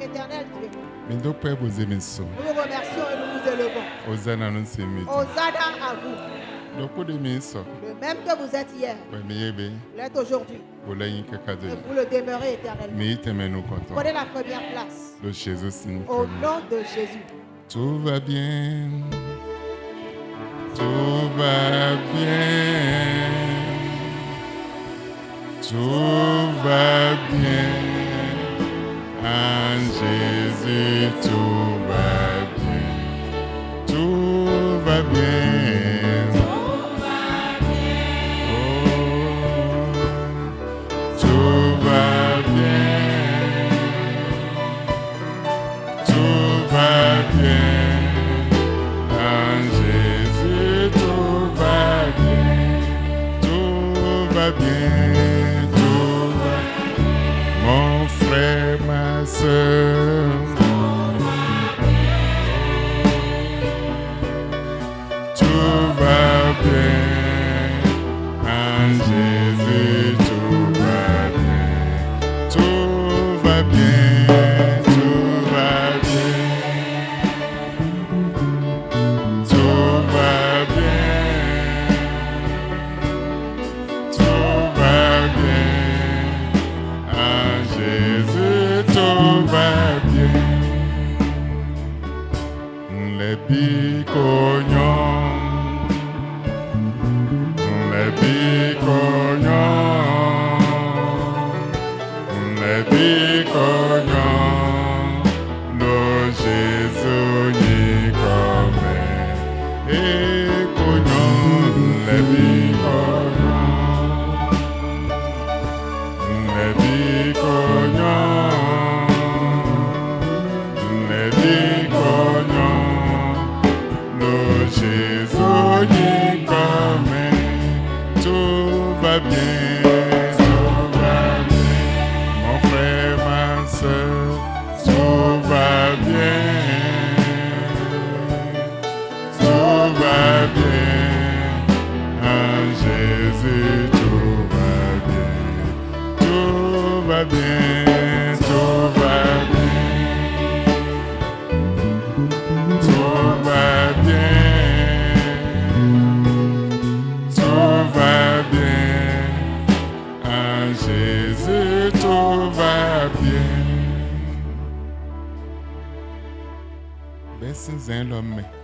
Éternel Dieu, nous nous vous remercions et nous vous élevons. Hosanna à vous. Le même que vous êtes hier, vous l'êtes aujourd'hui. Et vous le demeurez éternellement. Prenez la première place. Au nom de Jésus. Tout va bien. Tout va bien. Tout va bien. En Jésus, tout va bien. Tout va bien.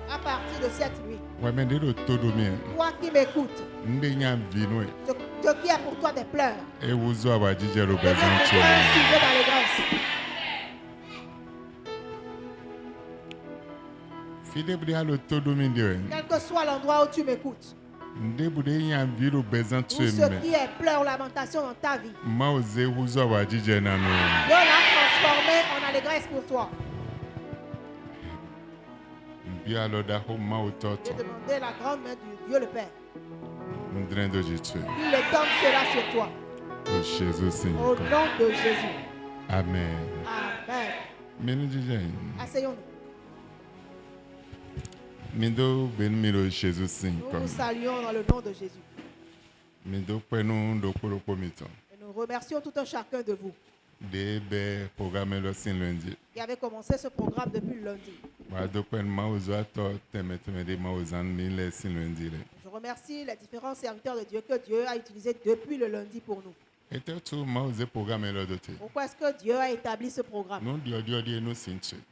À partir de cette nuit, toi qui m'écoutes, ce qui est pour toi des pleurs, devient pour toi un sujet d'allégresse. Quel que soit l'endroit où tu m'écoutes, ou ce qui est pleurs ou lamentation dans ta vie, Dieu l'a transformé en allégresse pour toi. J'ai demandé la grande main du Dieu le Père. Il étend cela sur toi. Au nom de Jésus. Amen. Amen. Asseyons-nous. Nous vous saluons dans le nom de Jésus. Et nous remercions tout un chacun de vous qui avait commencé ce programme depuis le lundi. Je remercie les différents serviteurs de Dieu que Dieu a utilisés depuis le lundi pour nous. Pourquoi est-ce que Dieu a établi ce programme?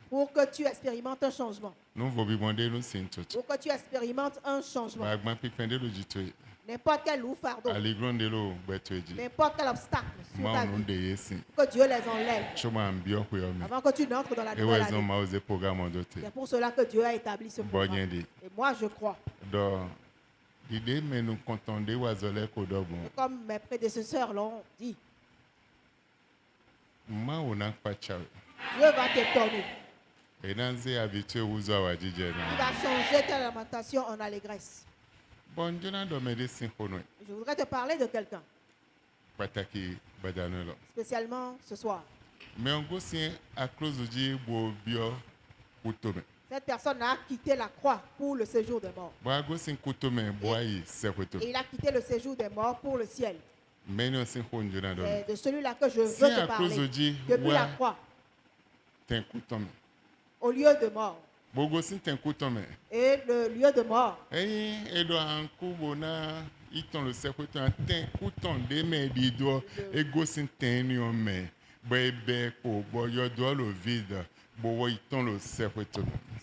Pour que tu expérimentes un changement. Pour que tu expérimentes un changement. N'importe quel loup fardeau, n'importe quel obstacle sur ta vie, que Dieu les enlève avant que tu n'entres dans la nouvelle année. C'est pour cela que Dieu a établi ce programme. Et moi je crois. Comme mes prédécesseurs l'ont dit, Dieu va t'étonner. Il va changer ta lamentation en allégresse. Je voudrais te parler de quelqu'un, spécialement ce soir. Cette personne a quitté la croix pour le séjour des morts. Et il a quitté le séjour des morts pour le ciel. C'est de celui-là que je veux te parler. Depuis la croix. au lieu de mort. Et le lieu de mort. Ce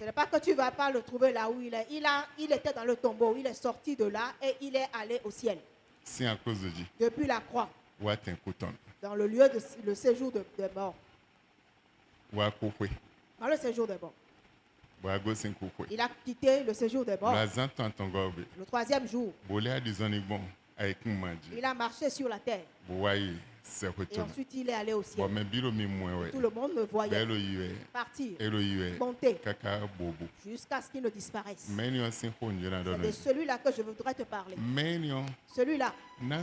n'est pas que tu ne vas pas le trouver là où il est. Il était dans le tombeau. Il est sorti de là et il est allé au ciel. Depuis la croix. Dans le lieu de le séjour de mort. Dans le séjour des morts. Il a quitté le séjour des morts. Le troisième jour. Il a marché sur la terre. Et ensuite il est allé au ciel. Tout le monde le voyait partir, monter, jusqu'à ce qu'il ne disparaisse. C'est de celui-là que je voudrais te parler. Celui-là. Il va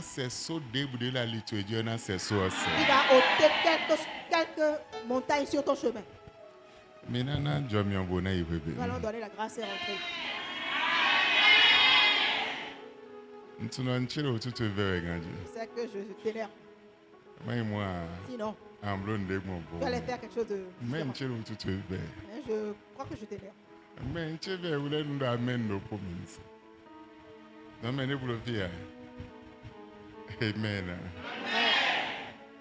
ôter quelques montagnes sur ton chemin. Nous allons donner la grâce et rentrer. C'est que je t'énerve. Sinon, tu allais faire quelque chose de différent. Je crois que je t'énerve. Amen.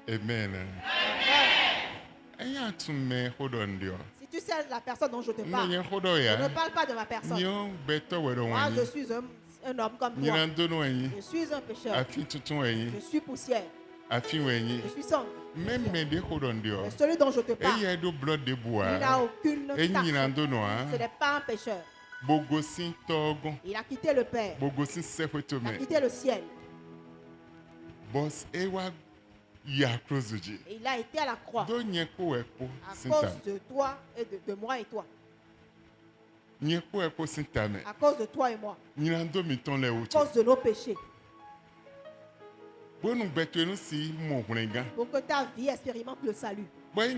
Amen. Si tu sais la personne dont je te parle, je ne parle pas de ma personne. Moi, je suis un homme comme toi. Je suis un pécheur. Je suis poussière. Je suis sang. Mais celui dont je te parle, il n'a aucune tâche. Ce n'est pas un pécheur. Il a quitté le Père. Il a quitté le ciel. Et il a été à la croix. À cause de toi et de moi et toi. À cause de toi et moi. À cause de nos péchés. Pour que ta vie expérimente le salut. Et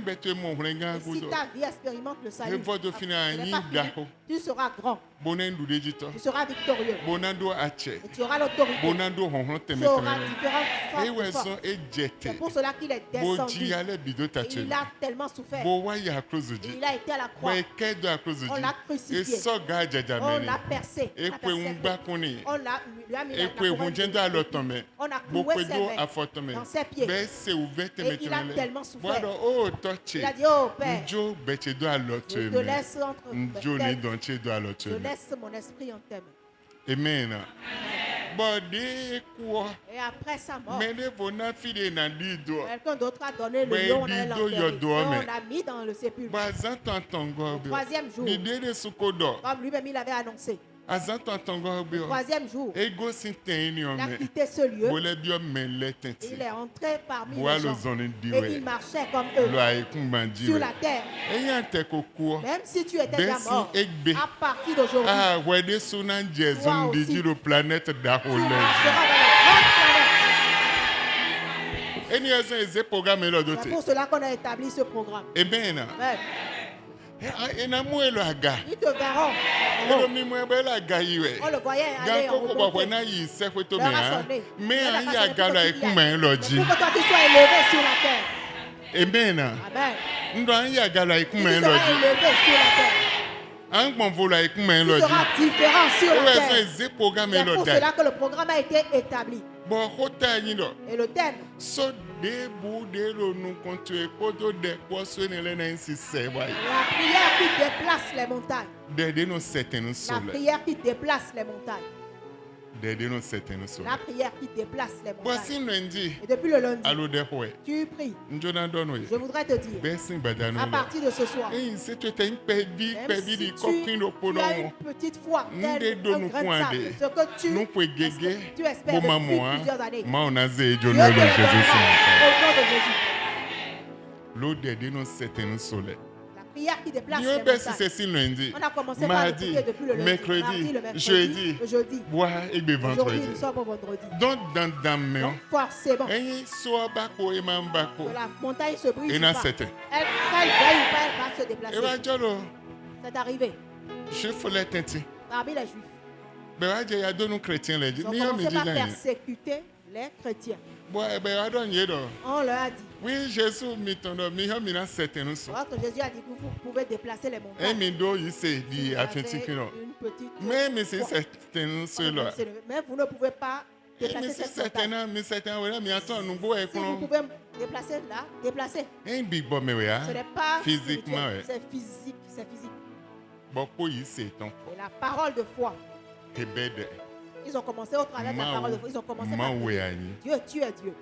si ta vie expérimente le salut, tu seras grand. Tu seras victorieux. Et tu auras l'autorité. Tu auras différentes forces. C'est pour cela qu'il est descendu. Et il a tellement souffert. Et il a été à la croix. On l'a crucifié. On l'a percé. On lui a mis la couronne. On a cloué ses mains dans ses pieds. Et il a tellement souffert. Il a dit, oh Père, je te laisse entre je laisse mon esprit en tes mains. Amen. Et après sa mort, quelqu'un d'autre a donné le lion, on allait l'enterrer. On l'a mis dans le sépulcre. Le troisième jour, comme lui-même il avait annoncé. Le troisième jour, il a quitté ce lieu. Il est entré parmi les gens. Et il marchait comme eux sur la terre. Même si tu étais déjà mort, à partir d'aujourd'hui, toi aussi, tu marcheras dans la grande planète. C'est pour cela qu'on a établi ce programme. Amen. Ils te verront. On le voyait aller en haut. Mais pour que toi tu sois élevé sur la terre. Amen. Amen. Il sera élevé sur la terre. Tu seras différent sur la terre. C'est pour cela que le programme a été établi. Et le thème, la prière qui déplace les montagnes. La prière qui déplace les montagnes. La prière qui déplace les montagnes. Et depuis le lundi, tu pries. Je voudrais te dire, à partir de ce soir, même si tu as une petite foi, un grain de sable, ce que tu espères depuis plusieurs années, Dieu te le donne au nom de Jésus. Prière qui déplace les montagnes. On a commencé par le prier depuis le lundi, mercredi, le mercredi, jeudi. Aujourd'hui, nous sommes au vendredi. Donc, forcément, que la montagne se brise ou pas. Elle veuille ou pas, elle va se déplacer. C'est arrivé. Parmi les Juifs. Ils ont commencé par persécuter les chrétiens. On leur a dit. Oui, Jésus m'a ton nom, mais il a certain nous. Votre Jésus a dit que vous pouvez déplacer les montagnes. Et mais do il s'est dit à Une petite mais c'est certain nous là. Mais vous ne pouvez pas déplacer cette montagne. Mais certain mais attends nous beau si vous pouvez déplacer là, déplacer. Un big bon mais ouais. Ce n'est pas physiquement, c'est physique, c'est physique. Bon pour il c'est ton. Et la parole de foi. Ils ont commencé au travers de la parole de foi. Ils ont commencé par dire, Dieu, tu es Dieu.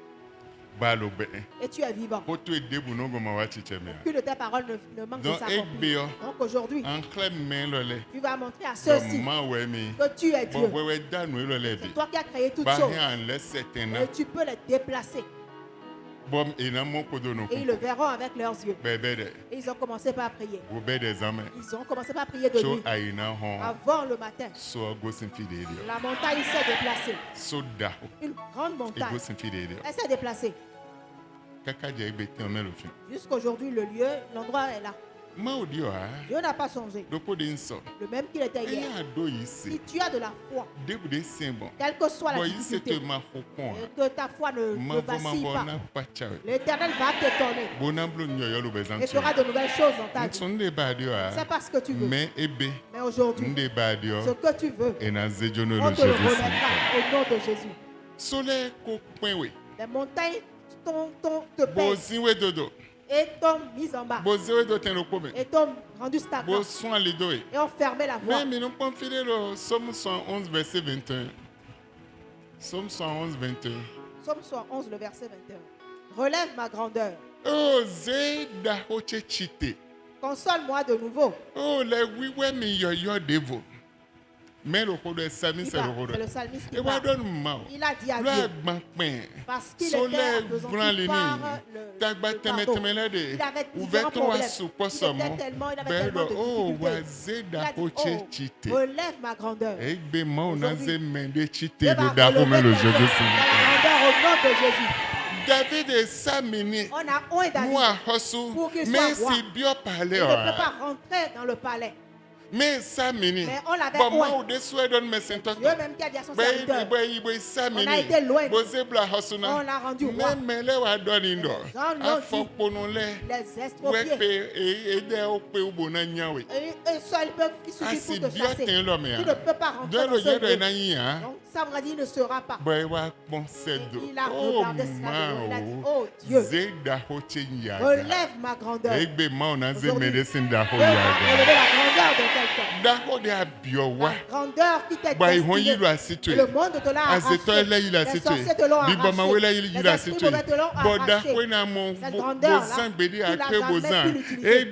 Et tu es vivant. Aucune de tes paroles ne manque de s'accomplir. Donc aujourd'hui, tu vas montrer à ceux-ci que tu es Dieu. C'est toi qui as créé toutes choses. Et tu peux les déplacer. Et ils le verront avec leurs yeux. Et ils ont commencé par prier. Ils ont commencé par prier de nuit. Avant le matin, la montagne s'est déplacée. Une grande montagne. Elle s'est déplacée. Jusqu'aujourd'hui, le lieu, l'endroit est là. Dieu n'a pas changé. Le même qu'il était hier. Si tu as de la foi, quelle que soit la difficulté, et que ta foi ne vacille pas, l'Éternel va t'étonner et fera de nouvelles choses dans ta vie. C'est parce que tu veux. Mais aujourd'hui, ce que tu veux, on te le remettra au nom de Jésus. Les montagnes te pèsent et t'ont mis en bas et t'ont rendu stagnant et ont fermé la voie. Mais nous pouvons filer le Somme 111 verset 21. Somme 111 21. Somme 111 le verset 21. Relève ma grandeur. Oh Zeda Hochechite. Console-moi de nouveau. Oh les oui ouais mais yo devo. Mais le rôle de Salmis c'est le rôle. C'est le salmiste qui parle. Il a dit à Dieu parce qu'il était appesanti par le fardeau. Il avait différents problèmes. Il avait tellement de difficultés. Il a dit, oh, relève ma grandeur. Aujourd'hui, Dieu va relever la grandeur au nom de Jésus. David est Samini. On a oint David pour qu'il soit roi. Il ne peut pas rentrer dans le palais. Mais Samini, on l'avait oint. Dieu même qui a dit à son serviteur, on a été loin. On l'a rendu roi. Les estropiés. Et seuls peuvent suffire pour te chasser. Tu ne peux pas rentrer dans ce lieu. Donc ça veut dire qu'il ne sera pas. Il a regardé cela. Il a dit, oh Dieu, relève ma grandeur. Aujourd'hui, Dieu va relever la grandeur de quelqu'un. La grandeur qui t'est destinée. Le monde te l'a arraché. Les sorciers te l'ont arraché. Les esprits mauvais te l'ont arraché. Cette grandeur-là, tu n'as jamais pu l'utiliser.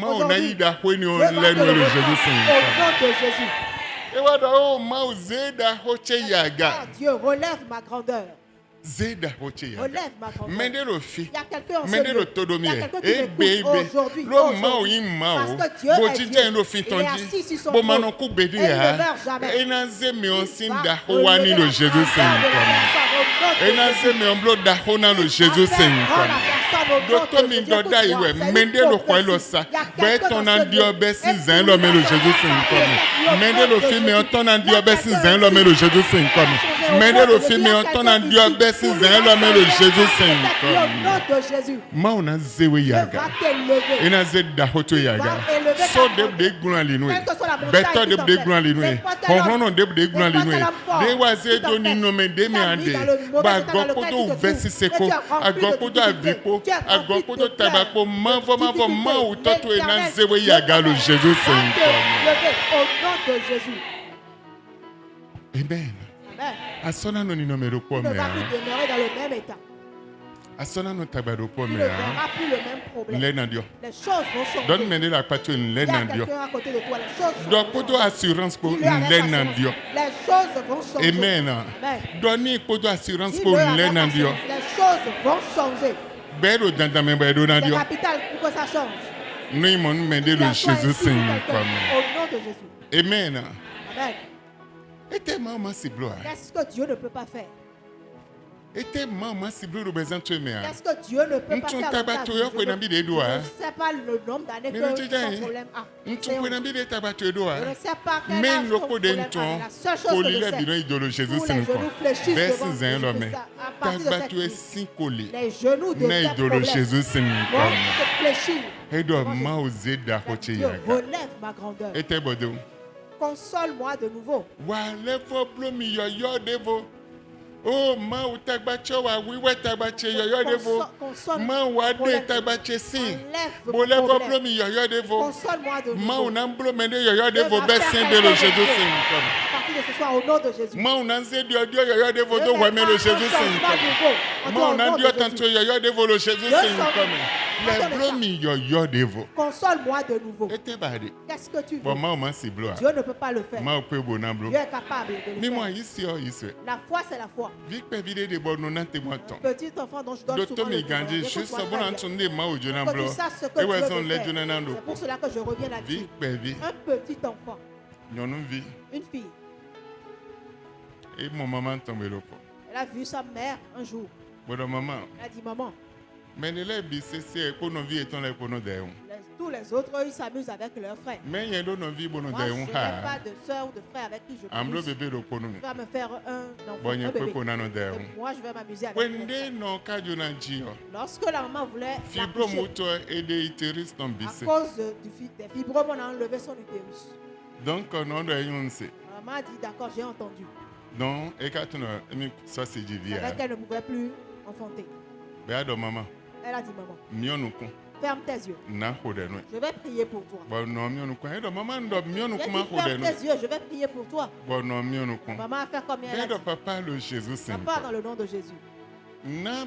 Aujourd'hui, Dieu va te le remettre au nom de Jésus. Dieu, relève ma grandeur. Relève ma grandeur. Il y a quelqu'un en ce lieu. Il y a quelqu'un qui m'écoute aujourd'hui. Parce que Dieu est Dieu. Il est assis sur son trône. Et il ne meurt jamais. Il va relever la grandeur de Jésus. Docteur Mindoda iwe mende lo kwa lo sa be ton an dio be si zan lo me lo Jésus sin mende lo fi me ton an dio be si zan lo me lo Jésus sin mende lo fi me ton an dio be si zan lo me lo Jésus sin ma ona zewe yaga ina ze da hoto yaga so de guna linwe beto de guna linwe honhono de guna linwe de wa ze do ni no me de me ande ba gopodo versi seko agopodo avipo agopodo tabako mavo ma utoto ena zewe yaga lo Jésus Saint au nom de Jésus. Amen. Asona no ni numéro quoi mais. Ne va plus demeurer dans le même état. Asona no tabado quoi mais. Ne verra plus le même problème. Les choses vont changer. Donne-moi la patio l'aide à Dieu. À côté de toi, les choses donc pour assurance pour l'aide à Dieu. Les choses vont changer. Amen. Donne pour assurance pour l'aide à Dieu. Les choses vont changer. Belo dans mes bedo na Dieu. C'est capital pour que ça change. Nous mon mende le Jésus Saint. Au nom de Jésus. Amen. Amen. Et tes mamans c'est gloire. Qu'est-ce que Dieu ne peut pas faire? Était maman ciblé le besoin de me. Qu'est-ce que Dieu ne peut pas faire dans ta vie? Je ne sais pas le nombre d'années que ton problème a. Je ne sais pas quel âge ton problème a. La seule chose que je sais, tous les genoux fléchissent devant Jésus. À partir de cette nuit, les genoux de tes problèmes vont se fléchir. Dieu relève ma grandeur. Console-moi de nouveau. Oh, ma ou tagbacho wa wiwe tagbache yoyo devo. Ma ou ade tagbache si. Bole voblo mi yoyo devo. Ma ou namblo mende yoyo devo besin de le Jésus Saint. À partir de ce soir, au nom de Jésus. Ma ou nanze dio yoyo devo do wame le Jésus Saint. Ma ou nandio tanto yoyo devo le Jésus Saint. Console-moi de nouveau. Qu'est-ce que tu veux? Dieu ne peut pas le faire. Dieu est capable de le faire. La foi, c'est la foi. Petit enfant dont je donne souvent le témoignage, que tu saches ce que Dieu veut faire. C'est pour cela que je reviens là-dessus. Un petit enfant. Une fille. Elle a vu sa mère un jour. Elle a dit, maman. Mais tous les autres, ils s'amusent avec leurs frères. Moi, je n'ai pas de soeur ou de frère avec qui je m'amuse. Je vais me faire un enfant, un bébé. Et moi, je vais m'amuser avec mes frères. Lorsque la maman voulait l'accoucher, à cause des fibromes, on a enlevé son utérus. Donc, maman a dit, d'accord, j'ai entendu. Donc, elle ne pouvait plus enfanter. Elle a dit, maman, ferme tes yeux. Je vais prier pour toi. Ferme tes yeux, je vais prier pour toi. Maman a fait comme elle a dit. Papa, dans le nom de Jésus. Donne un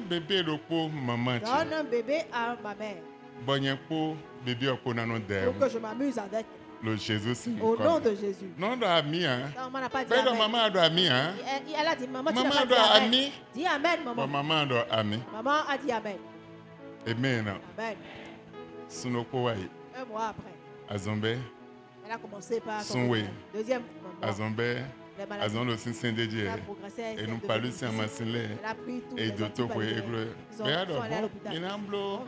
bébé à ma mère. Pour que je m'amuse avec. Le Jésus, au nom de Jésus. Non, ami, hein. Maman n'a pas dit amen. Maman a ami, hein. Elle a dit maman, tu maman n'as pas dit amen. Dis amen, maman. Maman a ami. Maman a dit amen. Amen. Amen. Un mois après. Azombe. Elle a commencé par deuxième moment. Azombe. Azon aussi Saint-Didier. Et nous parlons si en Massinlé. Et d'autres pour écouler. Mais alors, il y a un blog.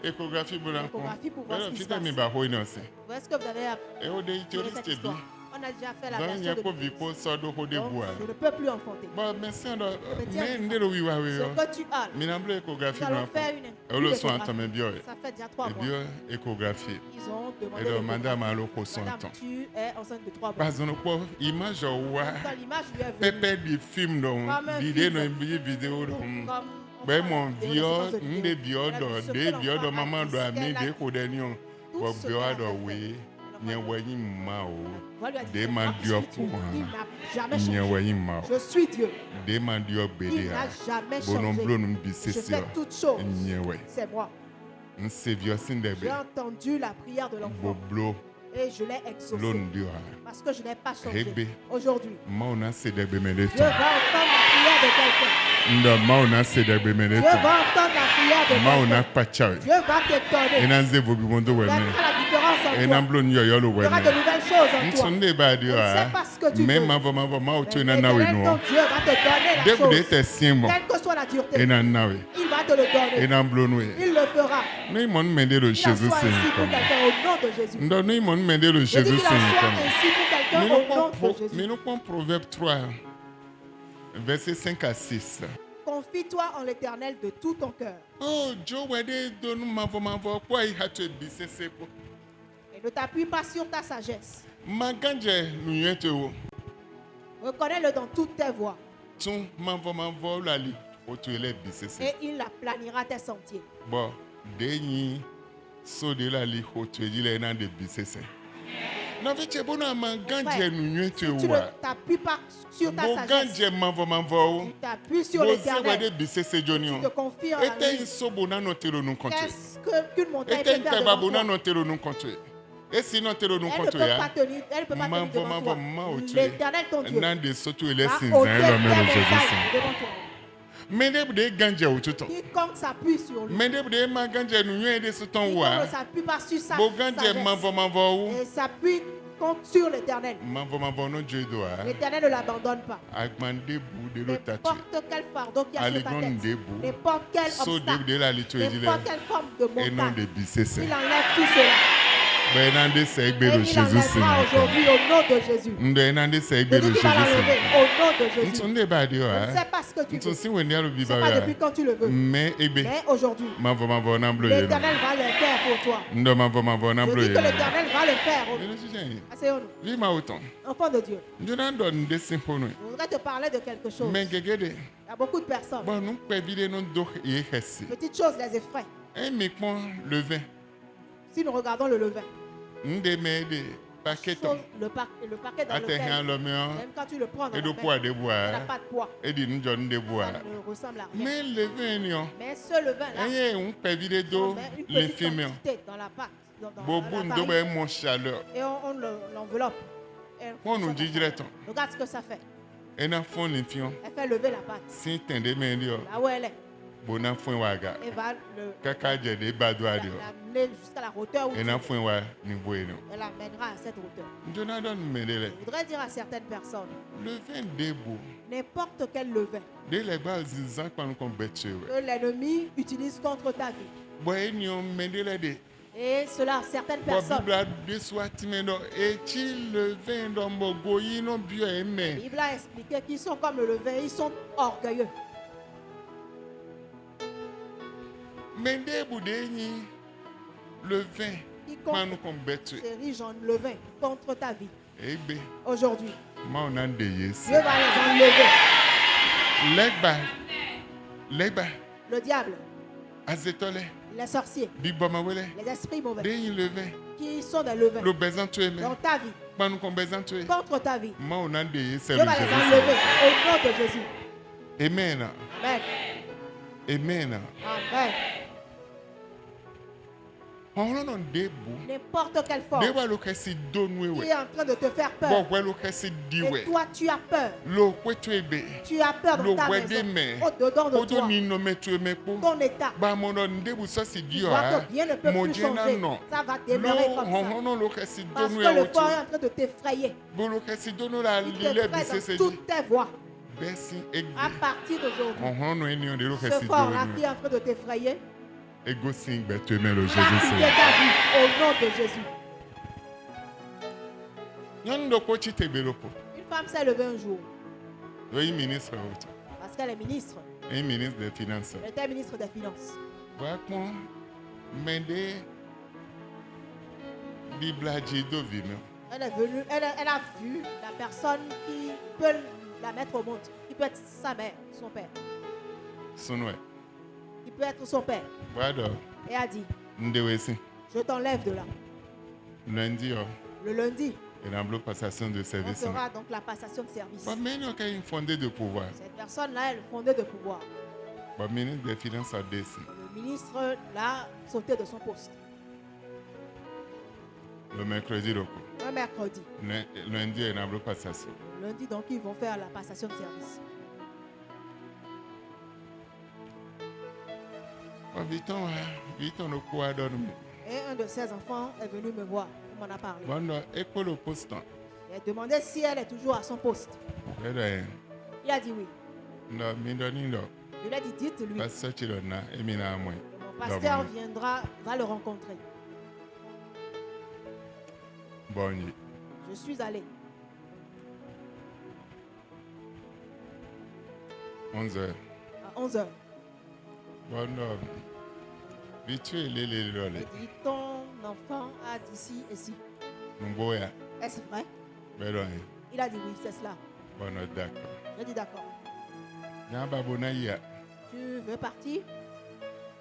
Échographie pour l'enfant. Est-ce que vous avez on a déjà fait la version de je ne peux plus enfanter. Ce que tu as, nous allons faire une échographie. Ça fait déjà 3 mois. Ils ont demandé Madame, tu es enceinte de 3 mois. Quand l'image lui est venue, je suis Dieu. Il n'a jamais changé. Je fais toutes choses. C'est moi. J'ai entendu la prière de l'enfant et je l'ai exaucé parce que je n'ai pas changé. Aujourd'hui, Dieu va entendre la prière de quelqu'un. Dieu va entendre la prière de quelqu'un. Dieu va te donner. Il y aura la différence en toi. Il y aura de nouvelles choses en toi. On ne sait pas ce que tu veux. Mais ton Dieu va te donner la chose. Quelle que soit la dureté, il va te le donner. Il le fera. Il en soit ainsi pour quelqu'un au nom de Jésus. Je dis qu'il en soit ainsi pour quelqu'un au nom de Jésus. Mais nous prenons Proverbe 3, versets 5 à 6. Confie-toi en l'Éternel de tout ton cœur. Oh, Joe, et ne t'appuie pas sur ta sagesse. Reconnais-le dans toutes tes voies. Et il aplanira tes sentiers. Frère, si tu ne t'appuies pas sur ta sagesse, tu t'appuies sur l'Éternel, tu te confies en lui. Qu'est-ce qu'une montagne peut faire devant toi? Elle ne peut pas tenir devant toi. L'Éternel, ton Dieu, a ôté des montagnes devant toi. Quiconque s'appuie sur lui, quiconque ne s'appuie pas sur sa sagesse et s'appuie compte sur l'Éternel. L'Éternel ne l'abandonne pas. N'importe quel fardeau qui a sur ta tête, n'importe quel obstacle, n'importe quelle forme de montagne, il enlève tout cela. Et il enlèvera aujourd'hui au nom de Jésus. Il va l'enlever au nom de Jésus. Je ne sais pas ce que tu veux. Je ne sais pas depuis quand tu le veux. Mais aujourd'hui, l'Éternel va le faire pour toi. Je dis que l'Éternel va le faire. Asseyons-nous. Enfant de Dieu. Je voudrais te parler de quelque chose. Il y a beaucoup de personnes. Petites choses les effraient. Si nous regardons le levain, le paquet dans lequel, même quand tu le prends dans la main, ça n'a pas de poids. Ça ne ressemble à rien. Mais ce levain-là, une petite quantité dans la pâte, dans la farine, et on l'enveloppe. Regarde ce que ça fait. Elle fait lever la pâte. Là où elle est. Et va l'amener jusqu'à la hauteur où elle l'amènera à cette hauteur. Je voudrais dire à certaines personnes, n'importe quel levain que l'ennemi utilise contre ta vie. Et cela, certaines personnes. La Bible a expliqué qu'ils sont comme le levain, ils sont orgueilleux. Le vin, c'est riche en levain contre ta vie. Aujourd'hui, Dieu va les enlever. Le diable, les sorciers, les esprits mauvais qui sont des levains dans ta vie, contre ta vie. Dieu va les enlever au nom de Jésus. Amen. Amen. Amen. Amen. N'importe quelle forme qui est en train de te faire peur. Et toi, tu as peur. Tu as peur dans ta maison, au-dedans de toi. Ton état. Tu vois que rien ne peut plus changer. Ça va demeurer comme ça. Parce que le fort est en train de t'effrayer. Il t'effraie dans toutes tes voies. À partir d'aujourd'hui, ce fort-là qui est en train de t'effrayer, au nom de Jésus. Une femme s'est levée un jour. Parce qu'elle est ministre. Elle était ministre des Finances. Elle est venue, elle a vu la personne qui peut la mettre au monde, qui peut être sa mère, son père. Qui peut être son père. Et a dit, je t'enlève de là. Le lundi, on fera donc la passation de service. Cette personne-là, elle est fondée de pouvoir. Le ministre l'a sauté de son poste. Le mercredi. Lundi, donc, ils vont faire la passation de service. Et un de ses enfants est venu me voir. On m'en a parlé. Il a demandé si elle est toujours à son poste. Il a dit oui. Je lui ai dit, dites-lui. Mon pasteur va le rencontrer. Je suis allé. 11h. À 11h. Il dit, ton enfant a d'ici et si. Est-ce vrai? Il a dit oui, c'est cela. J'ai dit d'accord. Tu veux partir?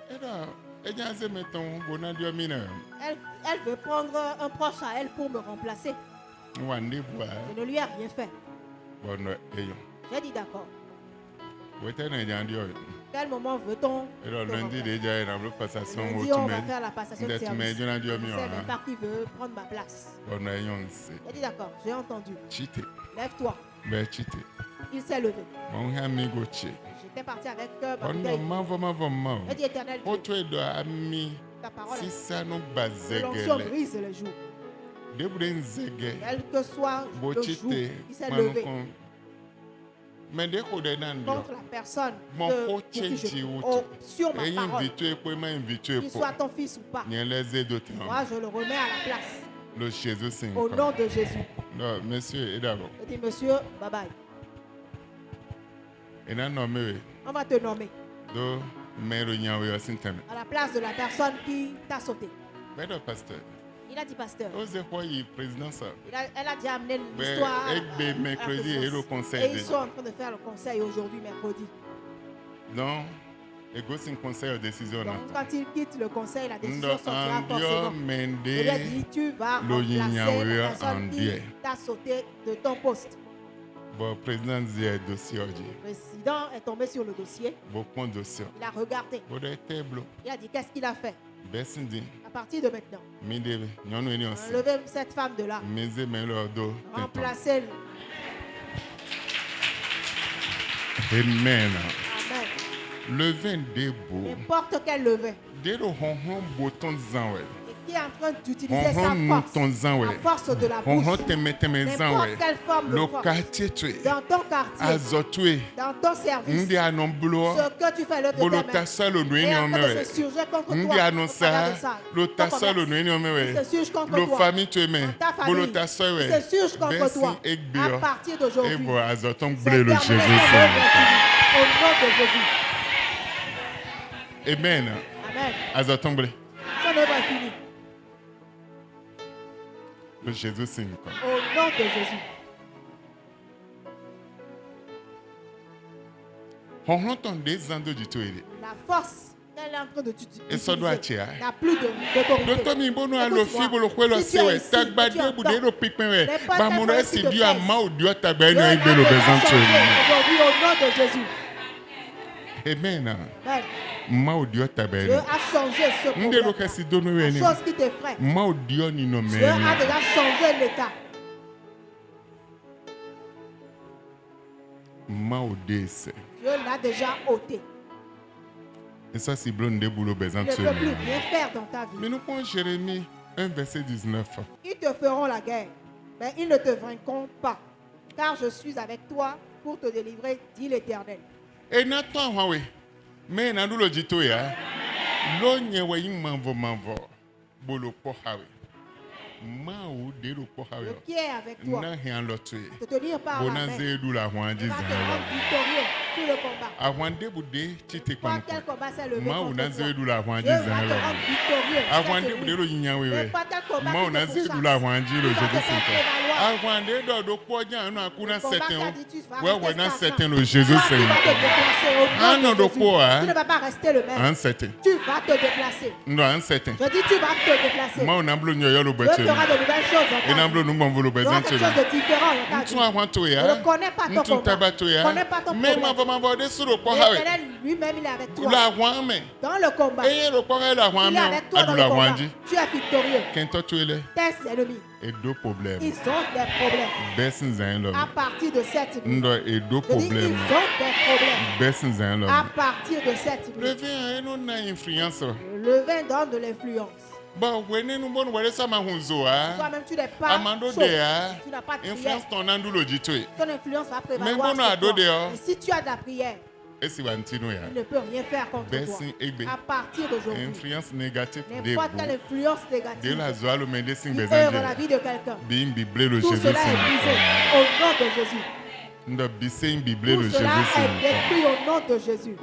Elle veut prendre un proche à elle pour me remplacer. Je ne lui ai rien fait. J'ai dit d'accord. Quel moment veut-on? Lundi, on va faire la passation de service. Je ne sais même pas qui veut prendre ma place. J'ai dit d'accord, j'ai entendu. Lève-toi. Il s'est levé. J'étais parti avec ma bouteille. J'ai dit éternel Dieu, ta parole est l'onction brise les jours. quel que soit le jour qui s'est levé contre la personne pour qui sur ma parole, qu'il soit ton fils ou pas, moi je le remets à la place. Au nom de Jésus. Non, monsieur, et d'abord. Je dis, monsieur, bye bye. On va te nommer. À la place de la personne qui t'a sauté. Il a dit pasteur. Elle a déjà amené l'histoire à la présence. Et ils sont en train de faire le conseil aujourd'hui, mercredi. Donc, quand il quitte le conseil, la décision sortira forcément. Il a dit, tu vas remplacer la personne qui t'a sauté de ton poste. Le président est tombé sur le dossier. Il a regardé. Il a dit, qu'est-ce qu'il a fait? À partir de maintenant, enlevez cette femme de là. Remplacez-le. Amen. Amen. Levain debout. N'importe quel levain. Qui est en train d'utiliser sa force de la bouche. N'importe quelle forme de force. Dans ton quartier. Dans ton service. Ce que tu fais, l'autre de tes mains. Et en train de se surger contre toi. Il se surge contre toi. Ta famille. Il se surge contre toi. À partir d'aujourd'hui. C'est terminé. Au nom de Jésus. Amen. Amen. Son œuvre est finie. Jésus signe. Au nom de Jésus. La force qu'elle est en train de t'utiliser n'a plus d'autorité. Écoute-moi. Si tu es ici, aujourd'hui au nom de Jésus. Amen. Dieu a changé ce problème. La chose qui t'effraie. Dieu a déjà changé l'état. Dieu l'a déjà ôté. Et ça, c'est blond de boulot besoin. Il ne peut plus rien faire dans ta vie. Mais nous prenons Jérémie 1 verset 19. Ils te feront la guerre, mais ils ne te vaincront pas, car je suis avec toi pour te délivrer, dit l'Éternel. Et Nathan, oui. Mais na dulo jito ya lo nyewe yin manvo bolo po hawe ma o de lo po hawe qui est avec toi na hian lo tue te tenir par la main du la hwanji za victorieux sur le combat a hwande bude chite kwa quel combat c'est le ma o na ze du la hwanji za a hwande bude lo yin we ma o na ze du la hwanji lo Jésus Seigneur a hwande do po jan no akuna certain we na certain lo Jésus Seigneur ah non do po tu ne vas pas rester le même. Tu vas te déplacer. Non, un certain. Je dis tu vas te déplacer. Moi, on a bleu Dieu fera de nouvelles choses en ta vie. Il y aura quelque chose de différent en ta vie. Ne connais pas ton combat. Ne connais pas ton problème. L'Éternel lui-même, il est avec toi. Dans le combat. Il est avec toi dans le combat. Tu es victorieux. Tes ennemis. Et deux problèmes. Ils ont des problèmes. À partir de cette minute. Et deux problèmes. Ils ont des problèmes. À partir de cette minute. Le vin donne de l'influence. Bon, toi-même, tu n'es pas chaud. Tu n'as pas de prière. Ton influence va prévaloir sur toi. Et si tu as de la prière, il ne peut rien faire contre toi. À partir d'aujourd'hui, n'importe quelle influence négative qui œuvre la vie de quelqu'un, tout cela est brisé au nom de Jésus. Tout cela est détruit au nom de Jésus.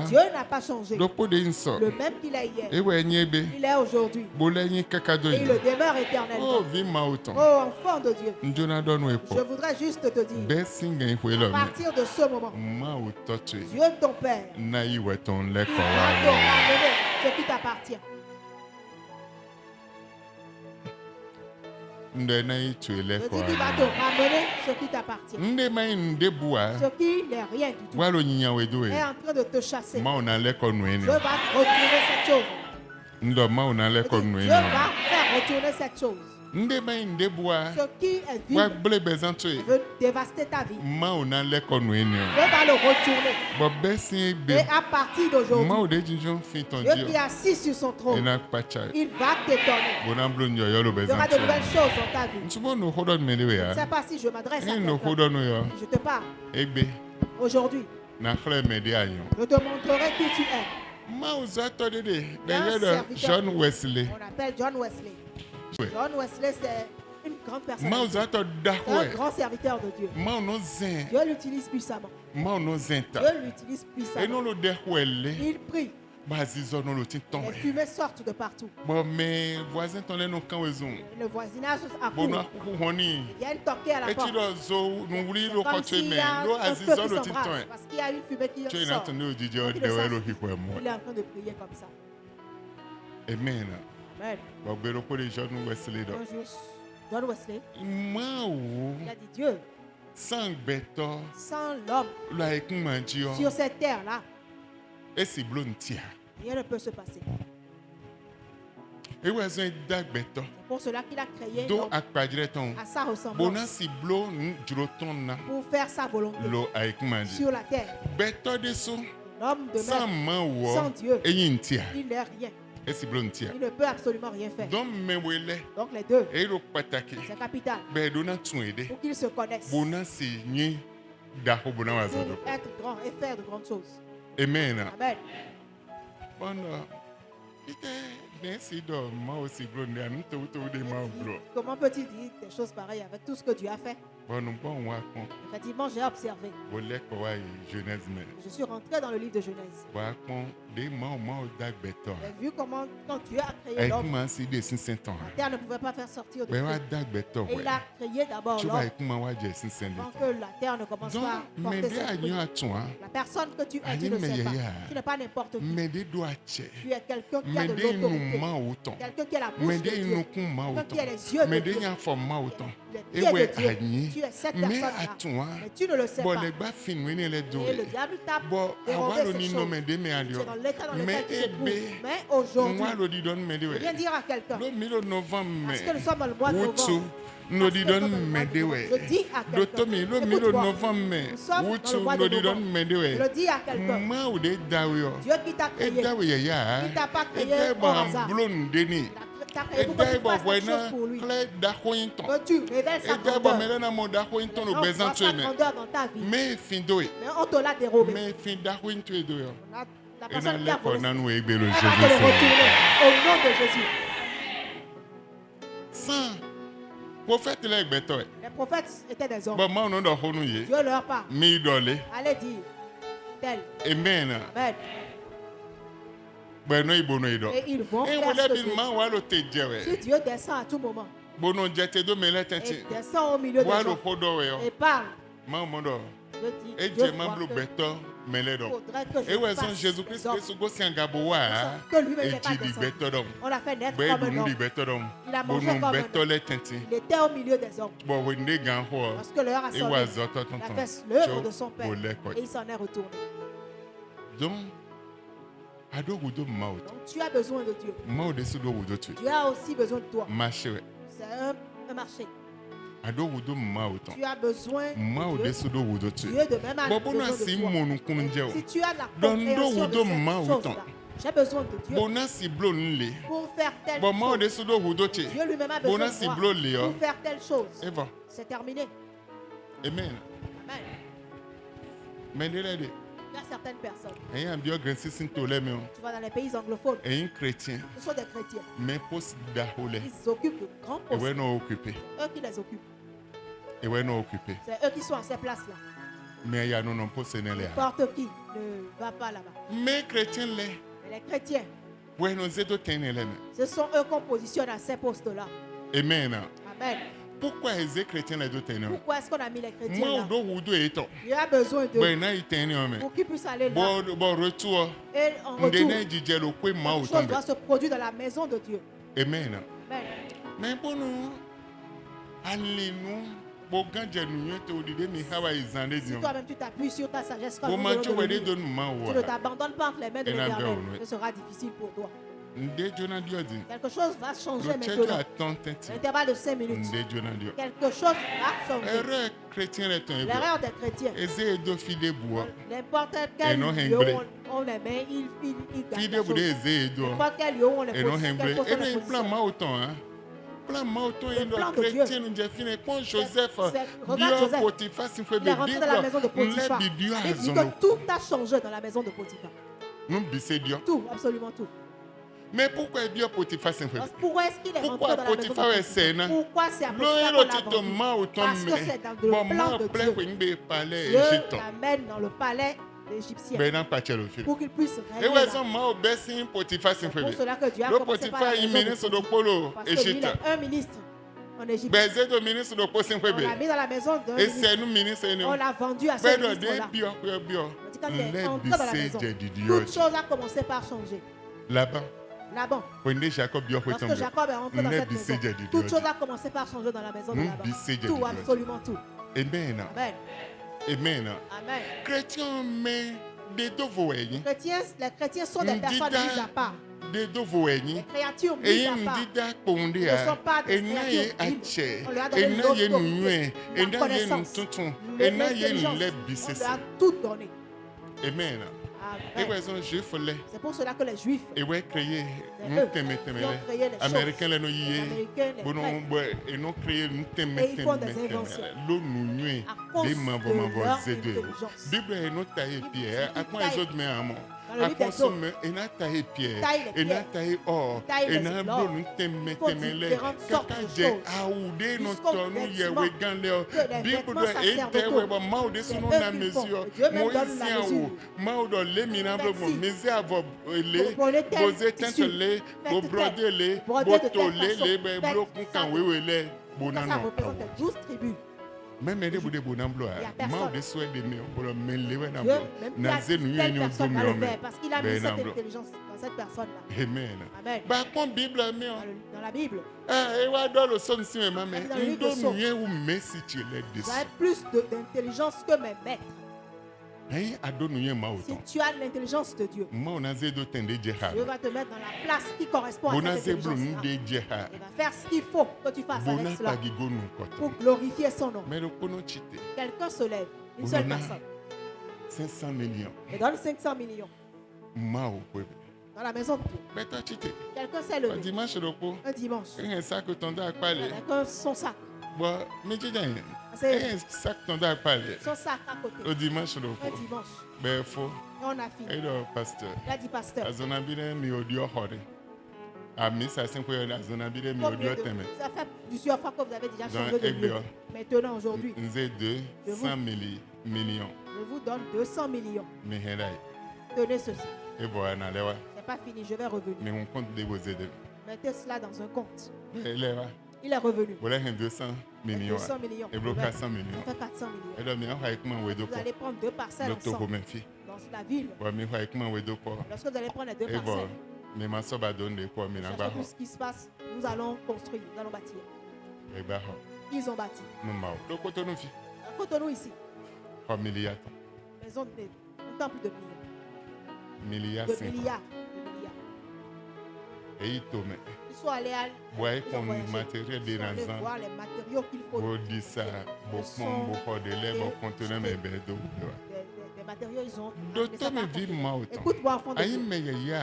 Dieu n'a pas changé. Le même qu'il est hier, il est aujourd'hui. Et il demeure éternellement. Oh, enfant de Dieu, je voudrais juste te dire, à partir de ce moment, Dieu ton Père, il va te ramener ce qui t'appartient. Je dis qu'il va te ramener ce qui t'appartient. Ce qui n'est rien du tout est en train de te chasser. Dieu va te retirer cette chose. Dieu va faire retourner cette chose. Ce qui est vide veut dévaster ta vie. Dieu va le retourner. Et à partir d'aujourd'hui, Dieu qui est assis sur son trône, il va t'étonner. Il y aura de nouvelles choses dans ta vie. Je ne sais pas si je m'adresse à quelqu'un. Je te parle. Aujourd'hui, je te montrerai qui tu es. John Wesley. On appelle John Wesley. John Wesley, c'est une grande personne. Un grand serviteur de Dieu. Dieu l'utilise puissamment. Dieu l'utilise puissamment. Il prie. Les fumées sortent de partout. Le voisinage a couru. Il y a une toquée à la porte. C'est comme s'il y a un feu qui s'embrase, parce qu'il y a une fumée qui sort. Il est en train de prier comme ça. Amen. Amen. John Wesley, il a dit Dieu, sans l'homme sur cette terre-là, rien ne peut se passer. C'est pour cela qu'il a créé l'homme à sa ressemblance pour faire sa volonté sur la terre. L'homme de même, sans Dieu, il n'est rien. Il ne peut absolument rien faire. Donc les deux, c'est capital pour qu'ils se connaissent, pour être grands et faire de grandes choses. Amen. Amen. Comment peut-il dire des choses pareilles avec tout ce que Dieu a fait? Effectivement, j'ai observé. Je suis rentré dans le livre de Genèse. J'ai vu comment, quand Dieu a créé l'homme, la terre ne pouvait pas faire sortir de feu. Et il a créé d'abord l'homme avant que la terre ne commence pas à porter ses fruits. La personne que tu es, tu ne sais pas. Tu n'es pas n'importe qui. Tu es quelqu'un qui a de l'autorité. Quelqu'un qui a la bouche de Dieu. Quelqu'un qui a les yeux de Dieu. Les pieds de Dieu. Tu es cette personne-là. Mais tu ne le sais pas. Et le diable t'a dérobé ces choses. Tu es dans l'état dans lequel tu te trouves. Mais aujourd'hui, viens dire à quelqu'un, parce que nous sommes dans le mois de novembre, je dis à quelqu'un, écoute-moi, nous sommes dans le mois de novembre. Je dis à quelqu'un, Dieu qui t'a créé, qui ne t'a pas créé au hasard. T'as créé pour que tu fasses quelque chose pour lui. Que tu révèles sa grandeur. On voit sa grandeur dans ta vie. Mais on te l'a dérobé. La personne qui a volé, on va te le retourner au nom de Jésus. Les prophètes étaient des hommes. Dieu leur parle. Allez dire tel. Amen. Amen. Et ils vont faire ce que si Dieu descend à tout moment, et descend au milieu des gens et parle, Dieu dit, faudrait que je fasse des hommes. Que lui-même n'est pas descendu. On l'a fait naître comme un homme. Il a mangé comme un homme. Il était au milieu des hommes. Parce que l'heure a sonné. Il a fait l'œuvre de son père et il s'en est retourné. Donc tu as besoin de Dieu. Dieu a aussi besoin de toi. C'est un marché. Tu as besoin de Dieu. Dieu de même a besoin de toi. Si tu as la compréhension de cette chose-là, j'ai besoin de Dieu pour faire telle chose. Dieu lui-même a besoin de moi pour faire telle chose. C'est terminé. Amen. Amen. Il y a certaines personnes. Tu vas dans les pays anglophones. Ce sont des chrétiens. Ils occupent de grands postes. Eux qui les occupent. C'est eux qui sont à ces places-là. N'importe qui ne va pas là-bas. Mais les chrétiens, ce sont eux qu'on positionne à ces postes-là. Amen. Amen. Pourquoi est-ce qu'on a mis les chrétiens là? Il a besoin d'eux pour qu'ils puissent aller là. Et en retour, quelque chose doit se produire dans la maison de Dieu. Amen. Mais pour nous, si toi-même tu t'appuies sur ta sagesse comme tu ne t'abandonnes pas entre les mains de l'Éternel, ce sera difficile pour toi. Quelque chose va changer maintenant. L'intervalle de 5 minutes. Quelque chose va changer. L'erreur des chrétiens. N'importe quel lieu où on les met, il gagne la chose. N'importe quel lieu où on les pose, quelle position. Le plan de Dieu. Joseph, regarde Joseph. Il est rentré dans la maison de Potiphar. Il dit que tout a changé dans la maison de Potiphar. Tout, absolument tout. Mais pourquoi Dieu Potiphar s'est fait? Pourquoi est-ce qu'il est rentré dans la maison de Potiphar? Pourquoi c'est à Potiphar qu'on l'a vendu? Parce que c'est dans le plan de Dieu. Dieu l'amène dans le palais égyptien pour qu'il puisse régner là. C'est pour cela que Dieu a commencé par la maison de Potiphar. Parce que lui, il est un ministre en Égypte. On l'a mis dans la maison d'un ministre. On l'a vendu à ce ministre-là. On dit quand il est entré dans la maison, toute chose a commencé par changer. Laban. Lorsque Jacob est rentré dans cette maison, toute chose a commencé par changer dans la maison de Laban. Tout, absolument tout. Amen. Amen. Amen. Amen. Chrétiens, mais des deux les chrétiens sont des personnes mises à part. Les créatures mises à part ne sont pas des créatures vides. On leur a donné l'autorité, la connaissance, l'intelligence. On leur a tout donné. Amen. C'est pour cela que les Juifs ont créé les Américains, les et ils font des inventions à cause de leur intelligence. Dans le livre des Hommes, taille les pierres, taille les or, font différentes sortes de choses jusqu'aux vêtements, que les vêtements sacerdotaux, c'est eux qui font. Dieu même donne la mesure. Vous prenez tel tissu, faites tel, brodez de telle façon, ça représente les 12 tribus. Même les personnes Dieu, même personne va le faire parce qu'il a mis cette intelligence dans cette personne-là. Amen. Amen. Dans la Bible, dans le livre de Psaume, vous avez plus d'intelligence que mes maîtres. Si tu as l'intelligence de Dieu, Dieu va te mettre dans la place qui correspond à cette intelligence. Il va faire ce qu'il faut que tu fasses avec cela pour glorifier son nom. Quelqu'un se lève, une seule personne, 500 millions. Et donne 500 millions dans la maison de Dieu. Quelqu'un s'est levé un dimanche, avec son sac. Son sac à côté. Un dimanche. Et on a fini. Il a dit, pasteur. Ça fait plusieurs fois que vous avez déjà changé de lieu. Maintenant, aujourd'hui, je vous donne 200 millions. Tenez ceci. C'est pas fini, je vais revenir. Mettez cela dans un compte. Il est revenu. 200 millions. 200 millions. Et 400 millions. Ça fait 400 millions. Vous allez prendre 2 parcelles ensemble dans la ville. Lorsque vous allez prendre les 2 parcelles, tout ce qui se passe, nous allons construire, nous allons bâtir. Ils ont bâti. À Cotonou ici. Maison de un temple de millions. De milliards. Et ils sont allés voir les matériaux qu'il faut. Les matériaux, ils ont. Écoute-moi, enfant de Dieu.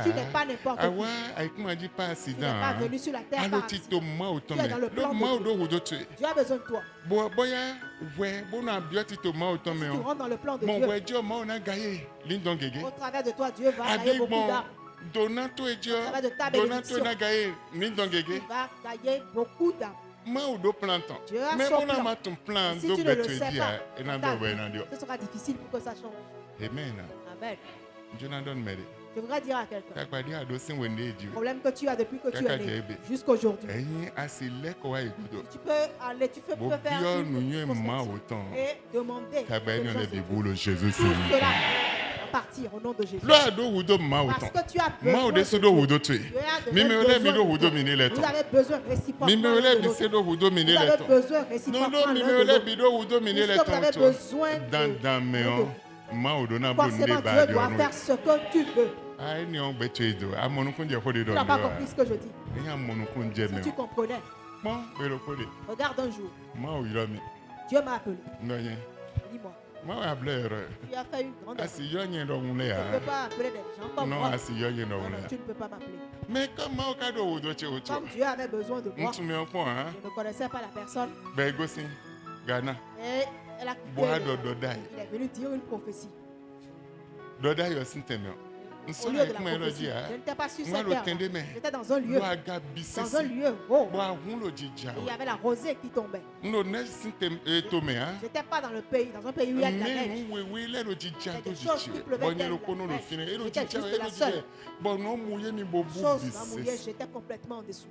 Tu n'es pas n'importe qui. Tu n'es pas venu sur la terre par accident. Tu es dans le plan de Dieu. Dieu a besoin de toi. Si tu rentres dans le plan de Dieu, au travers de toi, Dieu va gagner beaucoup d'âmes. Donato et Dieu, Donato n'a gagné, il va gagner beaucoup d'âmes. Dieu a son plan. Si tu ne le sais pas, ce sera difficile pour que ça change. Amen. Amen. Je voudrais dire à quelqu'un, le problème que tu as depuis que tu es né jusqu'aujourd'hui, tu peux aller, tu peux faire une prospection et demander tout cela va partir au nom de Jésus. Parce que tu as besoin de Dieu. Vous avez besoin réciproquement. Vous avez besoin réciproquement. Puisque vous avez besoin de forcément Dieu doit faire ce que tu veux. Tu n'as pas compris ce que je dis. Si tu comprenais, regarde un jour. Dieu m'a appelé. Dis-moi. Tu as fait une grande erreur. Tu ne peux pas appeler des gens comme moi. Non, tu ne peux pas m'appeler. Mais comme Dieu avait besoin de moi, je ne connaissais pas la personne. Et elle a il est venu dire une prophétie. Au lieu de la prophétie, je n'étais pas sur cette terre. J'étais dans un lieu. Dans un lieu. Oh. Il y avait la rosée qui tombait. Je n'étais pas dans le pays, dans un pays où il y a de la neige. C'est des choses qui pleuvaient tellement. J'étais juste la seule. Chose m'a mouillé, j'étais complètement en dessous.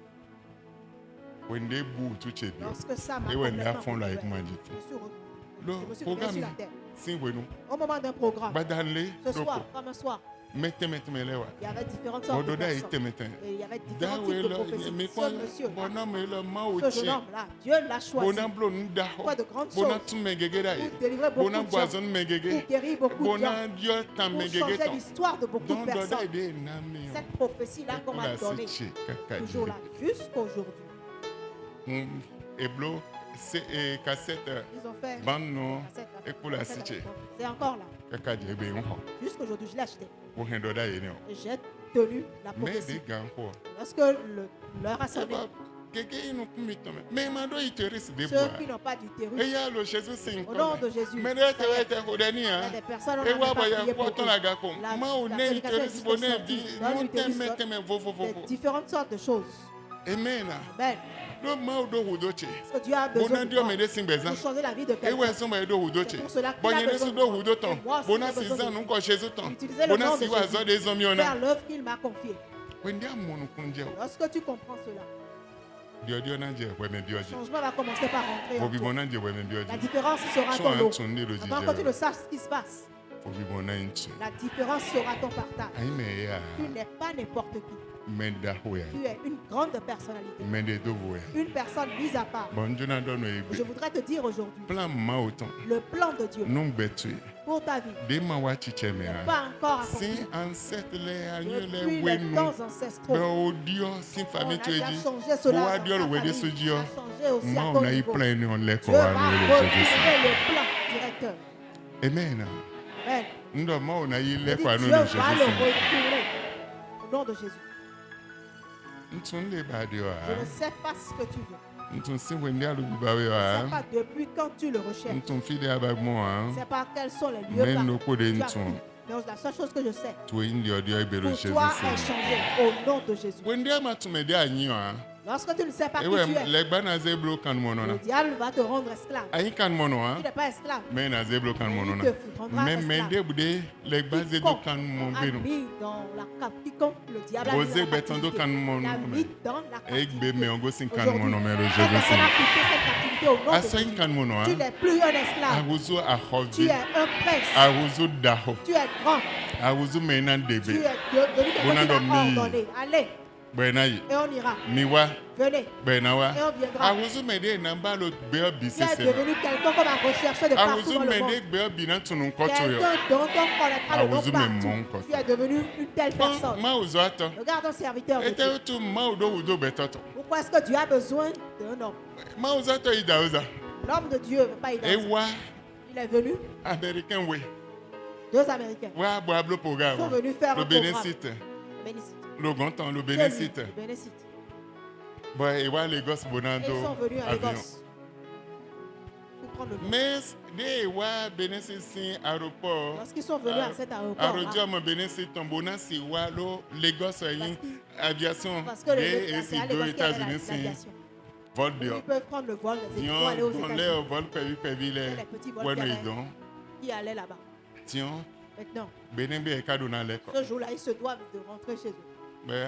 Lorsque ça m'a complètement mouillé, je me suis retrouvé sur la terre. Au moment d'un programme, ce soir, comme un soir, il y avait différentes sortes de personnes. Et il y avait différents types de prophéties. Ce monsieur-là, ce jeune homme-là, Dieu l'a choisi pour faire de grandes choses, pour délivrer beaucoup de gens, pour guérir beaucoup de gens, pour changer l'histoire de beaucoup de personnes. Cette prophétie-là qu'on m'a donnée, toujours là, jusqu'aujourd'hui. Ils ont fait cassette. C'est encore là. Jusqu'aujourd'hui, je l'ai acheté. Et j'ai tenu la prophétie. Lorsque l'heure a sonné, ceux qui n'ont pas d'utérus, au nom de Jésus, il y a des personnes qui n'ont pas prié pour eux. Différentes sortes de choses. Amen. Amen. Parce que Dieu a besoin de moi pour changer la vie de quelqu'un. C'est pour cela qu'il a besoin de moi. Et moi aussi, j'ai besoin d'utiliser le nom de Jésus, faire l'œuvre qu'il m'a confiée. Lorsque tu comprends cela, le changement va commencer par rentrer en toi. La différence sera ton lot. Avant que tu ne saches ce qui se passe, la différence sera ton partage. Tu n'es pas n'importe qui. Tu es une grande personnalité. Une personne mise à part. Je voudrais te dire aujourd'hui, le plan de Dieu pour ta vie n'est pas encore accompli. Depuis les temps ancestraux, on a déjà changé cela. A changé aussi à ton niveau. Dieu va retrouver le plan directeur. Amen. Amen. Dieu va le retourner au nom de Jésus. Je ne sais pas ce que tu veux. Je ne sais pas depuis quand tu le recherches. Je ne sais pas quels sont les lieux par où tu as pris. Mais la seule chose que je sais, pour toi est changé au nom de Jésus. Lorsque tu ne sais pas qui tu es, le diable va te rendre esclave. Tu n'es pas esclave. Il te rendra esclave. Quiconque a mis dans la captivité, le diable a mis dans la captivité. Il a mis dans la captivité. Aujourd'hui, personne n'a quitté cette captivité au nom de Jésus. Tu n'es plus un esclave. Tu es un prince. Tu es grand. Tu es devenu quelqu'un qui t'a ordonné. Allez. Et on ira. Venez. Et on viendra. Tu es devenu quelqu'un qu'on va rechercher de partout dans le monde. Quelqu'un dont on connaîtra le nom partout. Tu es devenu une telle personne. Regarde un serviteur de Dieu. Pourquoi est-ce que Dieu a besoin d'un homme? L'homme de Dieu ne veut pas Idaouza. Il est venu. Deux Américains sont venus faire un programme. Le Bénécite. Ils sont venus à Lagos pour prendre le vol. Lorsqu'ils sont venus à cet aéroport, parce que les États-Unis, ils peuvent prendre le vol des États-Unis pour aller aux États-Unis. Il y a les petits vols qui allaient là-bas. Maintenant, ce jour-là, ils se doivent de rentrer chez eux. Le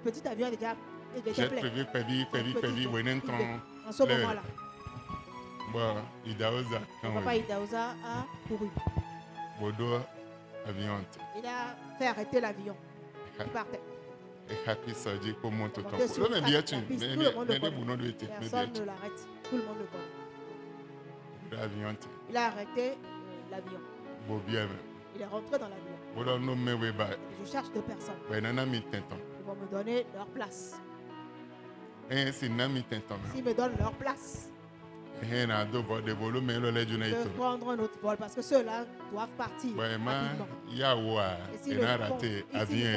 petit avion est déjà plein. En ce moment-là, Papa Idaouza a couru. Il a fait arrêter l'avion. Il partait. Personne ne l'arrête. Tout le monde le connaît. Il a arrêté l'avion. Il est rentré dans l'avion. Je cherche deux personnes. Ils vont me donner leur place. S'ils me donnent leur place, je vais prendre un autre vol parce que ceux-là doivent partir rapidement. Et s'ils ne font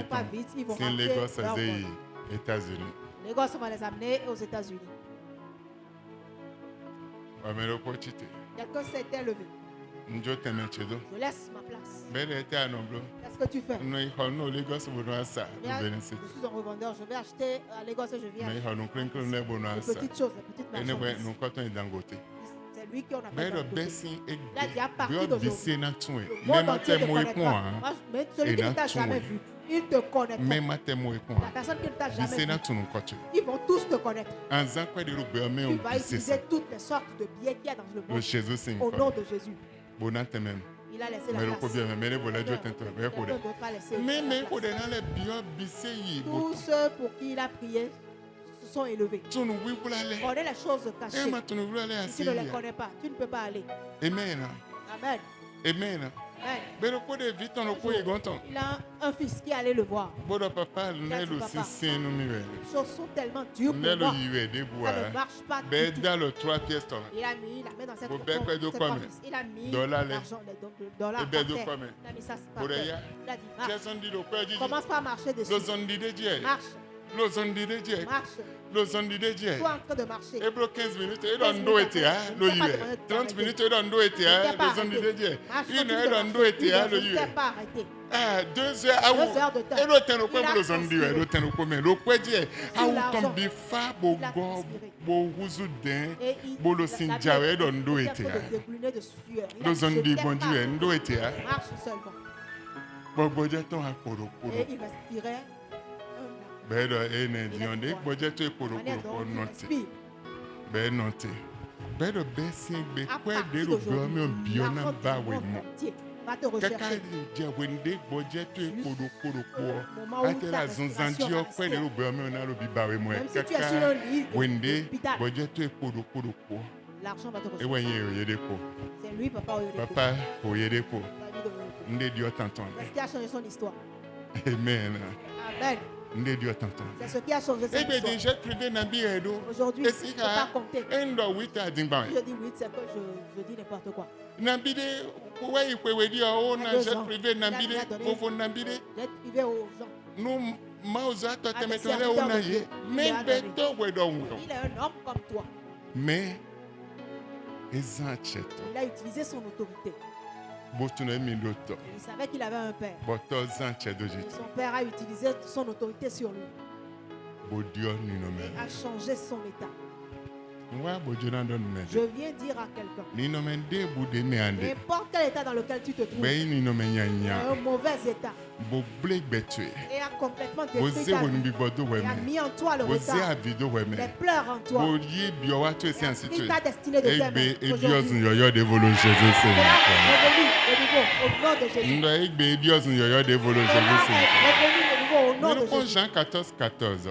pas vite, ils vont rentrer leur vol. Les gosses, on va les amener aux États-Unis. Quelqu'un s'est élevé. Je laisse ma place. Qu'est-ce que tu fais? Je suis un revendeur. Je vais acheter à Lagos et je viens acheter les petites choses, les petites marchandises. C'est lui qui en appelle Dangote. Il a dit à partir d'aujourd'hui, le monde entier te connaîtra. Mais celui qui ne t'a jamais vu, il te connaîtra. La personne qui ne t'a jamais vu, ils vont tous te connaître. Tu vas utiliser toutes les sortes de billets qu'il y a dans le monde au nom de Jésus. Il a laissé la place. Tous ceux pour qui il a prié se sont élevés. Connais les choses cachées. Si tu ne les connais pas, tu ne peux pas aller. Amen. Amen. Amen. Il a un fils qui allait le voir. Les choses sont tellement dures pour moi. Ça ne marche pas du tout. Il a mis la main dans cette poche. Il a mis l'argent, les dollars par terre. Il a mis ça par terre. Il a dit marche. Commence pas à marcher dessus. Marche. Marche. Sois en train de marcher. 15 minutes, il donne 30 minutes, il donne 2 heures de temps. Et il respirait. Va te rechercher. Même si tu es sur un lit d'hôpital, l'argent va te rechercher. C'est lui, Papa Oyedepo. C'est ce qui a changé son histoire. Amen. Amen. C'est ce qui a changé son histoire. Aujourd'hui, je ne peux pas compter. Je dis oui, c'est que je dis n'importe quoi. Jet privé aux gens. Il est un homme comme toi. Mais il a utilisé son autorité. Il savait qu'il avait un père. Et son père a utilisé son autorité sur lui. Et a changé son état. Je viens dire à quelqu'un, n'importe quel état dans lequel tu te trouves, un mauvais état, et a complètement détruit ta vie, et a mis en toi le retard, les pleurs en toi, et ta destinée de t'aimer. Aujourd'hui, revenu de nouveau au nom de Jésus. Revenu de nouveau au nom de Jésus. Jean 14, 14.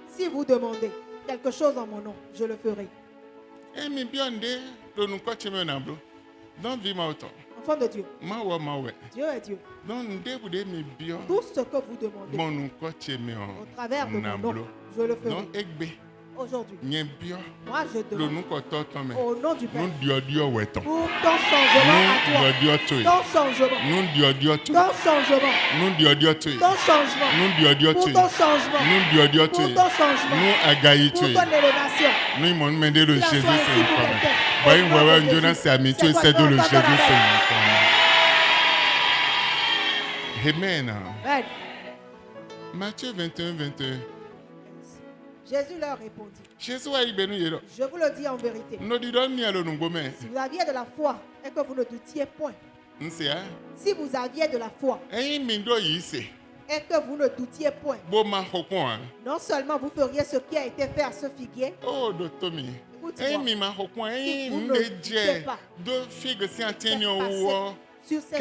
Si vous demandez quelque chose en mon nom, je le ferai. Enfant de Dieu. Dieu est Dieu. Tout ce que vous demandez au travers de mon nom, je le ferai. Aujourd'hui, moi je demande au nom du Père pour ton changement à toi, ton changement, ton changement, ton changement, pour ton changement, pour ton changement, pour ton élévation. Amen. Matthieu 21, 21. Jésus leur répondit. Je vous le dis en vérité. Si vous aviez de la foi et que vous ne doutiez point. Si vous aviez de la foi et que vous ne doutiez point. Non seulement vous feriez ce qui a été fait à ce figuier. Oh, si vous ne doutiez pas. Sur ces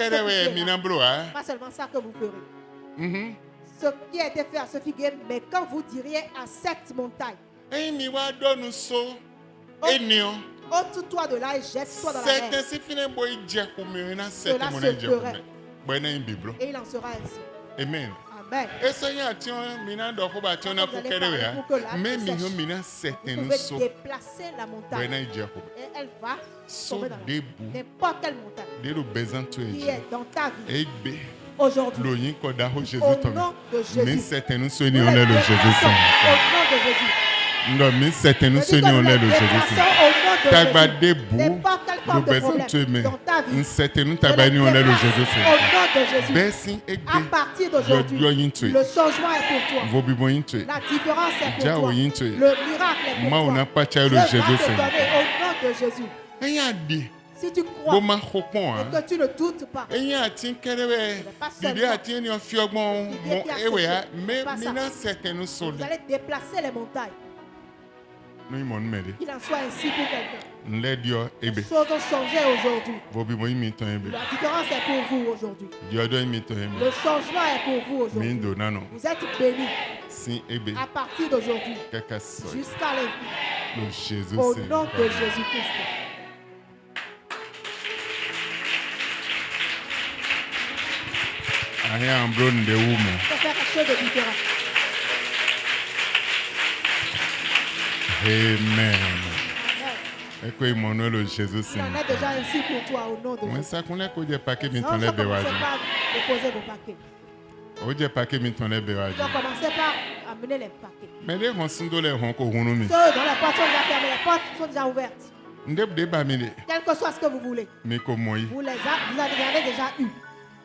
pas seulement ça que vous ferez. Ce qui a été fait à ce figuier, mais quand vous diriez à cette montagne, Ôte-toi de là et jette-toi dans la mer. Cela se ferait. Et il en sera ainsi. Amen. Amen. Vous pouvez déplacer la montagne. Et elle va tomber dans n'importe quelle montagne qui est dans ta vie. Aujourd'hui, au nom de Jésus. Au nom de Jésus. Non, mais c'est un Seigneur, on est le Jésus. Tagba debout, le besoin de tuer, c'est un tabani, on est le Jésus. Jésus. À partir d'aujourd'hui, le changement est pour toi. La différence est pour toi. Le miracle est pour toi. On n'a pas le Jésus. Jésus. Au nom de Jésus. Si tu crois et que tu ne doutes pas, vous allez déplacer les montagnes. Qu'il en soit ainsi pour quelqu'un. Les choses ont changé aujourd'hui. La différence est pour vous aujourd'hui. Le changement est pour vous aujourd'hui. Vous êtes bénis à partir d'aujourd'hui jusqu'à l'infini. Au nom de Jésus-Christ. I am blown the woman. Faire quelque chose de différent. Amen. Et que Emmanuel Jésus il en est déjà ainsi pour toi au nom de Jésus. Ça qu'on a que des paquets mais Non, ton je les commençais béwages. par déposer vos paquets. O des paquets mais ton les béwages. Je commençais par amener les paquets. Mais les ronsindo les ronco ronumi. Ceux dont les portes sont déjà fermées, les portes sont déjà ouvertes. Ndeb de bamile. Quel que soit ce que vous voulez. Mais comme moi. Vous avez déjà eu.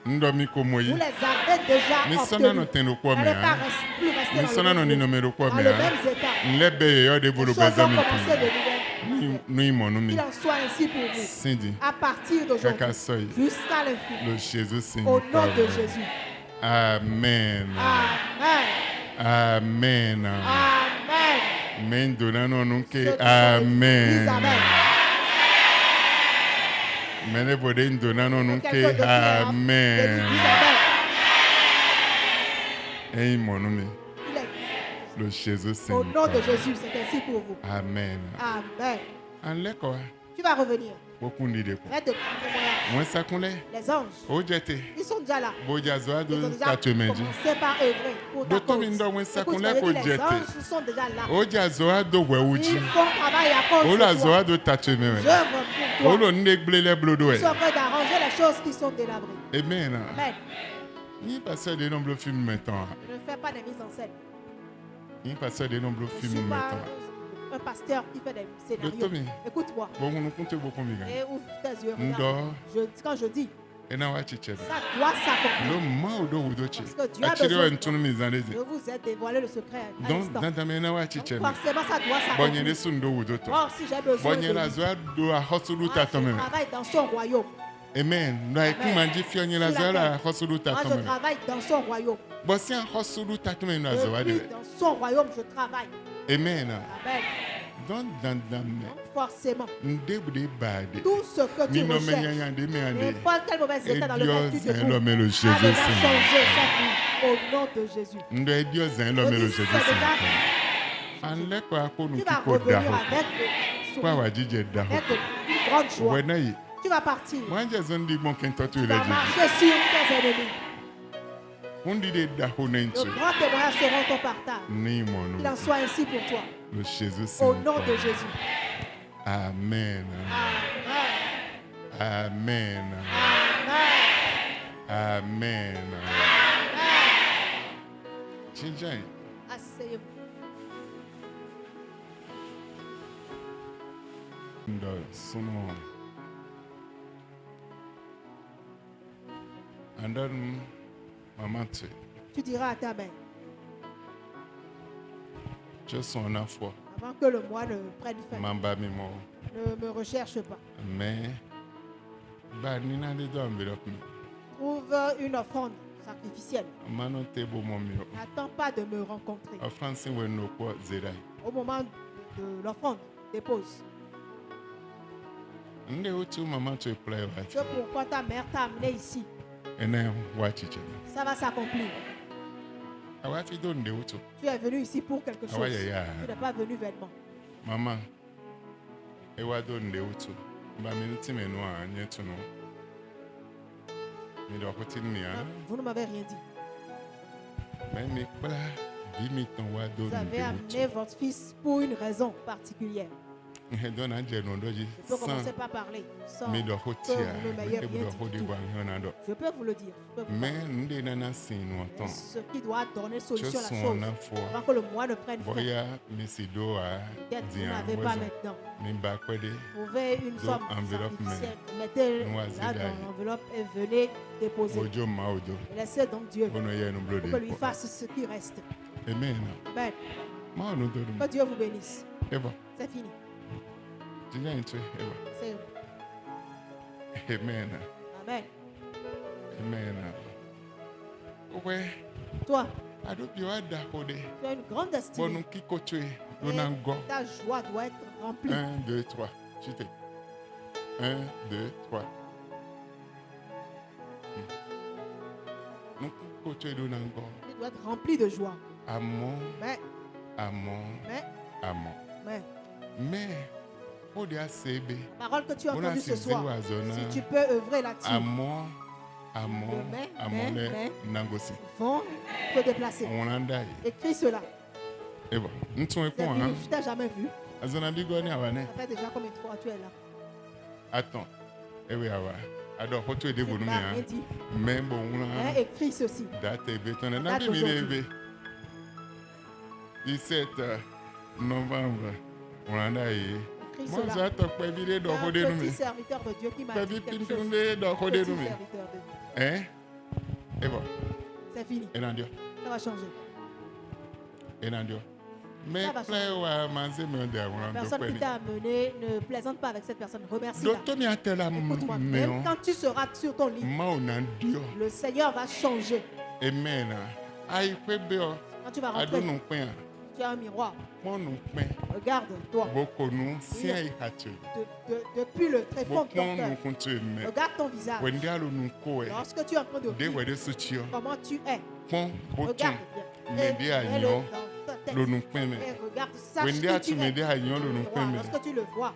Ndomi comme moi. Vous les avez déjà mais obtenus. Sonna no teno kwa Vous me. n'allez pas plus rester Mais Sonna no ni numéro kwa dans me. le même état. Lebe yo de bolo Les choses ont bazami. commencé de nouvelles. Nous monumi. Qu'il en soit ainsi pour vous. Cindy. À partir d'aujourd'hui Kakasoy. jusqu'à l'infini. Le Jésus Seigneur. Au nom de Jésus. Amen. Amen. Amen. Amen. Men donano nunque. Amen. Amen. Amen. Mene boden donano nunque. Amen. Et monumi. Le Jésus Au Seigneur. nom de Jésus, c'est ainsi pour vous. Amen. Amen. En l'école. Tu vas revenir. Beaucoup de Arrête de prendre témoignage. moi ça qu'on est. Les anges, ils sont déjà là. Ils ont déjà commencé par œuvrer pour ta cause. Écoute, les anges sont déjà là. Ils font travail à cause de toi. Ils œuvrent pour toi. Ils sont en train d'arranger les choses qui sont délabrées. Amen. Amen. Il passe des nombreux films maintenant. Je ne fais pas des mises en scène. Il passe des nombreux Je films suis pas maintenant. un pasteur qui fait des scénarios. Écoute-moi. Bon, on compte beaucoup mieux. Et ouvre tes yeux. Regarde. Quand je dis, ça doit s'accomplir. Parce que Dieu a besoin de toi. Je vous ai dévoilé le secret à l'instant. Donc, forcément, ça doit s'accomplir. Oh, si j'ai besoin de lui. Moi, je travaille dans son royaume. Amen. Moi, je travaille dans son royaume. Depuis dans son royaume, je travaille. Amen. Amen. Donc, forcément, tout ce que tu recherches, n'importe quel mauvais état dans lequel tu te trouves, a déjà changé cette nuit au nom de Jésus. Tu vas revenir avec une grande joie. Tu vas partir. Tu vas marcher sur tes ennemis. Le grand témoignage sera ton partage. Il en soit ainsi pour toi. Au nom de Jésus. Amen. Amen. Amen. Amen. Asseyez-vous. Tu diras à ta mère. Avant que le mois ne prenne fin. Ne me recherche pas. Mais trouve une offrande sacrificielle. N'attends pas de me rencontrer. Au moment de l'offrande, dépose. C'est pourquoi ta mère t'a amené ici. Ça va s'accomplir. Tu es venu ici pour quelque chose. Tu n'es pas venu vainement. Maman. Vous ne m'avez rien dit. Vous avez amené votre fils pour une raison particulière. Je peux commencer par parler sans que vous ne m'ayez rien dit du tout. Je peux vous le dire. Ce qui doit donner solution à la chose avant que le mois ne prenne fin. Peut-être vous n'avez pas maintenant. Trouvez une somme sacrificielle, mettez-la dans l'enveloppe et venez déposer. Et laissez donc Dieu pour que lui fasse ce qui reste. Amen. Amen. Que Dieu vous bénisse. C'est fini. C'est Amen. Amen. Amen. Toi, tu as une grande destinée. Ta joie doit être remplie. 1, 2, 3. 1, 2, 3. Tu dois être rempli de joie. Amour. Mais. La parole que tu as entendue ce soir, si tu peux œuvrer là-dessus, vont te déplacer. Écris cela. Je t'ai jamais vu. Ça fait déjà combien de fois tu es là? Attends. Mais écris ceci. 17 novembre. Moi, j'ai un petit serviteur de Dieu qui m'a dit quelque chose. Petit serviteur de Dieu. Hein? Et bon. C'est fini. Ça va changer. Mais personne qui t'a amené, ne plaisante pas avec cette personne. Remercie-la. Écoute-moi, même quand tu seras sur ton lit, le Seigneur va changer. Amen. Quand tu vas rentrer, tu as un miroir. Regarde-toi. Depuis le très fond de ton cœur, regarde ton visage. Lorsque tu es en train de rire, comment tu es. Regarde bien. Et regarde, sache qui tu es. Lorsque tu le vois,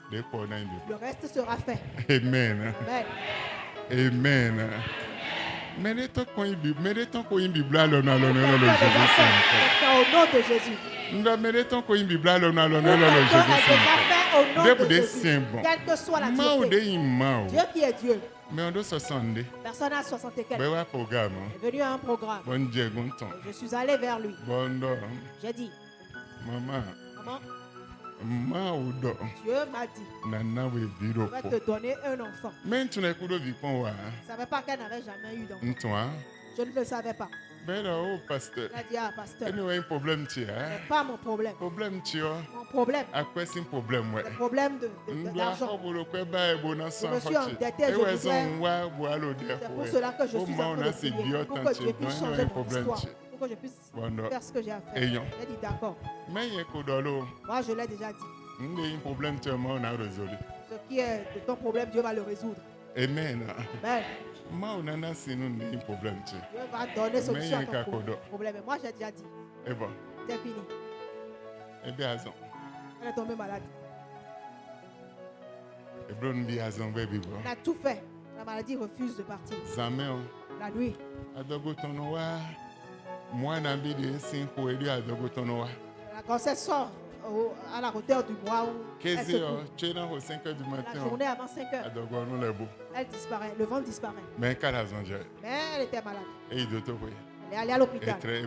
le reste sera fait. Amen. Amen. Méditons qu'on y Bible là au nom de Jésus. Nous méditons qu'on y Bible là au nom de Jésus. Quelle que soit la Dieu qui est Dieu. Mais on doit 60. Personne à 60 et quelques. Il est venu à un programme. Je suis allé vers lui. J'ai dit, maman, Dieu m'a dit, je vais te donner un enfant. Je ne savais pas qu'elle n'avait jamais eu d'enfant. Je ne le savais pas. Elle a dit, pasteur. Ce pas mon problème. Mon problème. C'est le problème d'argent. Je me suis endetté. C'est pour cela que je suis en train de prier. Pour que Dieu puisse changer mon histoire. Pour que je puisse faire ce que j'ai à faire. J'ai dit d'accord. Moi, je l'ai déjà dit. Ce qui est de ton problème, Dieu va le résoudre. Amen. Amen. Dieu va donner solution à ton problème. Et moi, j'ai déjà dit. C'est fini. Elle est tombée malade. Elle a tout fait. La maladie refuse de partir. La nuit. La grossesse sort à la hauteur du mois où elle se couche. La journée avant 5 heures. Elle disparaît, le ventre disparaît. Mais elle était malade. Elle est allée à l'hôpital. Elle fait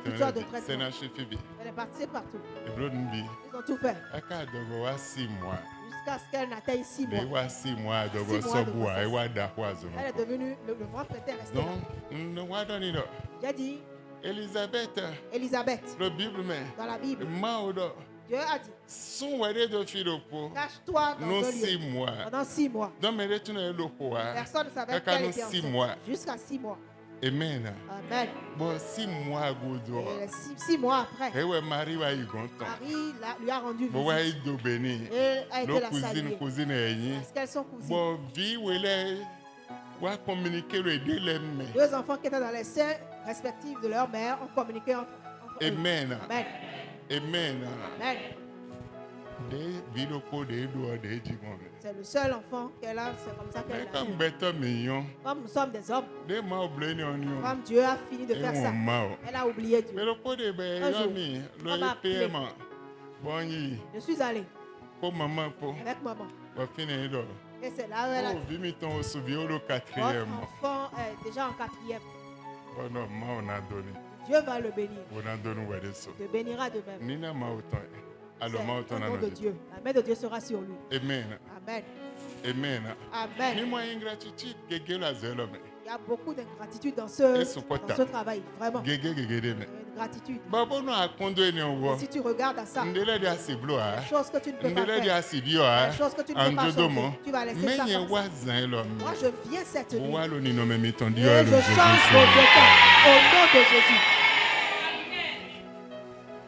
toutes sortes de traitements. Elle est partie partout. Ils ont tout fait. Jusqu'à ce qu'elle n'atteigne 6 mois. 6 mois de grossesse. Elle est devenue, le ventre était resté là. J'ai dit, Élisabeth, dans la Bible, Dieu a dit, cache-toi dans un lieu pendant 6 mois. Personne ne savait qu'elle était enceinte. Jusqu'à 6 mois. Amen. Amen. Bon, 6 mois ago, 6 mois après, Marie lui a rendu visite. Et a été la saluer. Parce qu'elles sont cousines. Deux enfants qui étaient dans les seins respectifs de leur mère ont communiqué entre eux. Amen. Amen. Amen. Amen. C'est le seul enfant qu'elle a, c'est comme ça qu'elle a. Comme nous sommes des hommes, comme Dieu a fini de faire ça, elle a oublié Dieu. Un jour, on m'a appelé. Je suis allé avec maman. Et c'est là où elle a dit, votre enfant est déjà en 4e. Dieu va le bénir. Te bénira de même. C'est le nom de Dieu. La main de Dieu sera sur lui. Amen. Amen. Amen. Amen. Il y a beaucoup d'ingratitude dans ce travail. Vraiment. Gratitude. Et si tu regardes à ça, les choses que tu ne peux pas faire, les choses que tu ne peux pas changer, tu vas laisser ça comme ça. Moi, je viens cette nuit et je change vos états au nom de Jésus.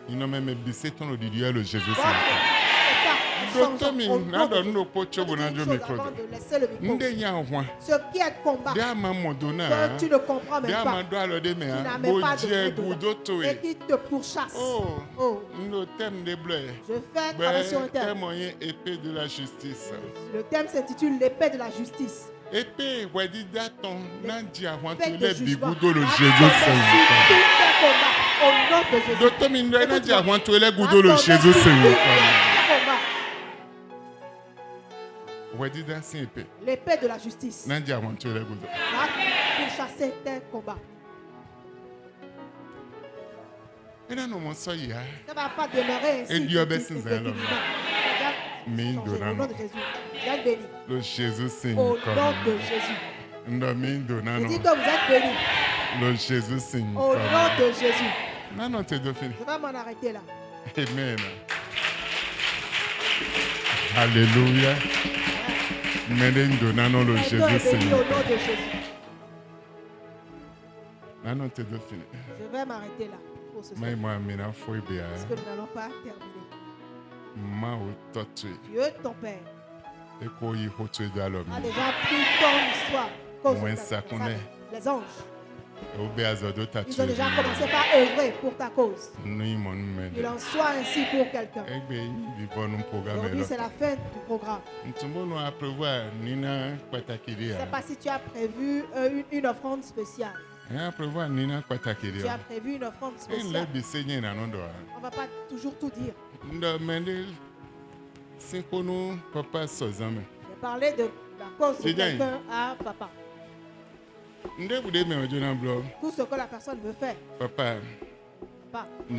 Il n'a même baissé ton auditeur le Jésus. Ce qui est combat, que tu ne comprends même pas, qui n'a même pas de et qui te pourchasse. Oh. Je fais travailler sur un thème. Le thème s'intitule l'épée de la justice. Épée, ouais, dis d'attendre, n'endia, de jugement. le Jésus Au nom de Jésus. Docteur Mindre, n'endia, le Jésus Seigneur. Ouais, dis d'attendre épée. L'épée de la justice. N'endia, pour chasser tes combats. Et là, nous, mon soeur, ça ne va pas demeurer ainsi. Et Dieu a baissé au nom de Jésus. Viens béni. Le Jésus Seigneur. Au nom de Jésus. Je dis que vous êtes béni. Le Jésus Seigneur. Au nom de Jésus. Non, c'est de fini. Je vais m'en arrêter là. Amen. Alléluia. Mais nous le Jésus Seigneur. Au nom de Jésus. Non, c'est de fini. Je vais m'arrêter là pour ce soir. Parce que nous n'allons pas terminer. Dieu, ton Père, a déjà pris ton histoire. Les anges. Ils ont déjà commencé par œuvrer pour ta cause. Il en soit ainsi pour quelqu'un. Aujourd'hui, c'est la fin du programme. Je ne sais pas si tu as prévu une offrande spéciale. Tu as prévu une offrande spéciale. On ne va pas toujours tout dire. J'ai parlé de la cause de quelqu'un à papa. Tout ce que la personne veut faire. Papa, je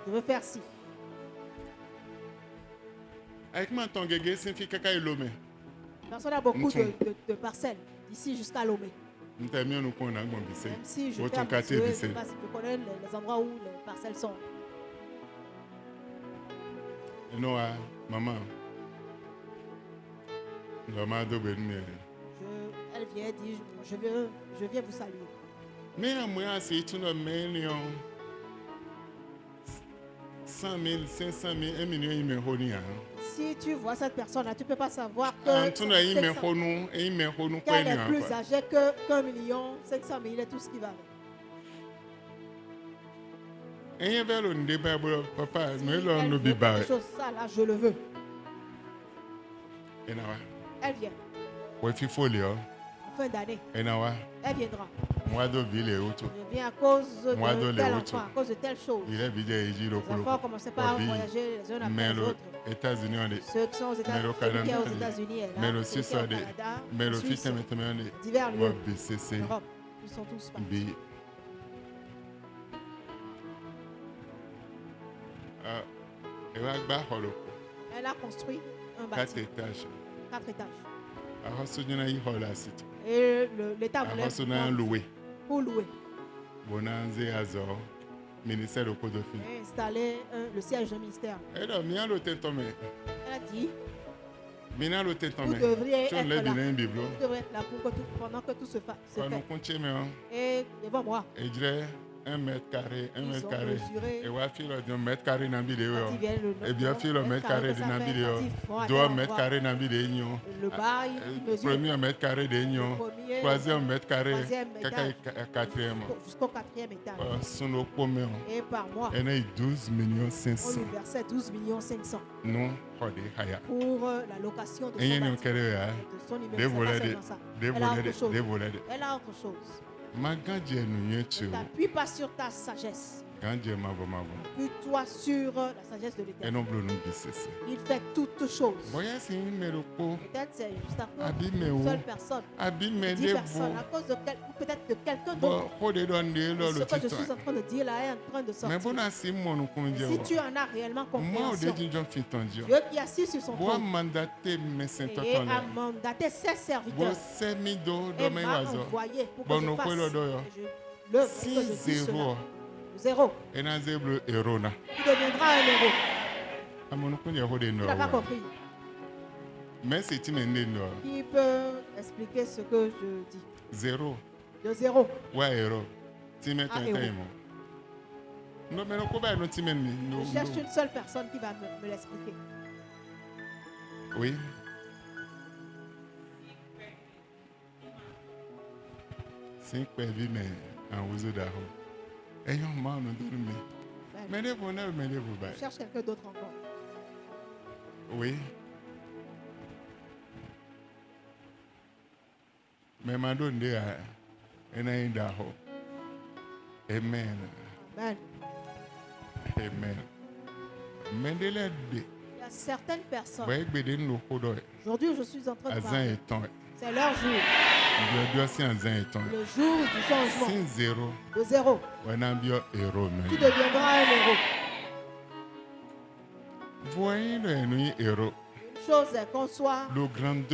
veux faire ci. Personne a beaucoup de parcelles d'ici jusqu'à Lomé. Même si je fais un peu, je sais pas si je connais les endroits où les parcelles sont. Maman. Elle vient dire, je viens vous saluer. Mais moi, c'est une million. 100 000, 500 000, 1 million. Si tu vois cette personne-là, tu ne peux pas savoir qu'elle est plus âgée qu'1 million, 500 000 et tout ce qui va avec. Papa, si elle veut quelque chose, ça là, je le veux. Elle vient. En fin d'année. Elle viendra. Je viens à cause de tel enfant, à cause de telle chose. Les enfants commencent pas à voyager les uns après les autres. Ceux qui sont aux États-Unis, mais aussi au Canada, en Suisse, divers lieux. Europe, ils sont tous partis. Elle a construit un bâtiment. 4 étages. Et l'État voulait pour louer. Et installer le siège du ministère. Elle a dit, vous devriez être là. Vous devriez être là pendant que tout se fait. Et devant moi. 1 mètre carré, 1 mètre carré. Et ouais, fil le mètre carré dans vidéo. Et bien fil le mètre carré dans vidéo. 2 mètres carrés dans vidéo. Le bail, premier mètre carré de Nyon. Troisième mètre carré. Quatrième. Jusqu'au 4e étage. Son nos communs. Et par mois. Elle a 12 500 000. On lui versait 12 500 000. Non, pour la location de son bâtiment. De son immeuble. Elle a autre chose. Ne t'appuie pas sur ta sagesse. Appuie-toi sur la sagesse de l'Éternel. Il fait toutes choses. Peut-être c'est juste à cause d'une seule personne. 10 personnes. À cause de peut-être de quelqu'un d'autre. Ce que je suis en train de dire là est en train de sortir. Si tu en as réellement compréhension, Dieu qui est assis sur son trône et a mandaté ses serviteurs et m'a envoyé pour que je fasse l'œuvre et que je dise cela. 0. Tu deviendras un héros. Tu n'as pas compris. Qui peut expliquer ce que je dis? 0. De 0. Ouais, héros. Je cherche une seule personne qui va me l'expliquer. Oui. C'est quoi vie mais en oiseau d'arôme. Je cherche quelqu'un d'autre encore. Oui. Mais ma donne de Amen. Amen. Amen. Il y a certaines personnes. Aujourd'hui, je suis en train de parler. C'est leur jour. Le jour du changement. De 0. Tu deviendras un héros. Une chose est qu'on soit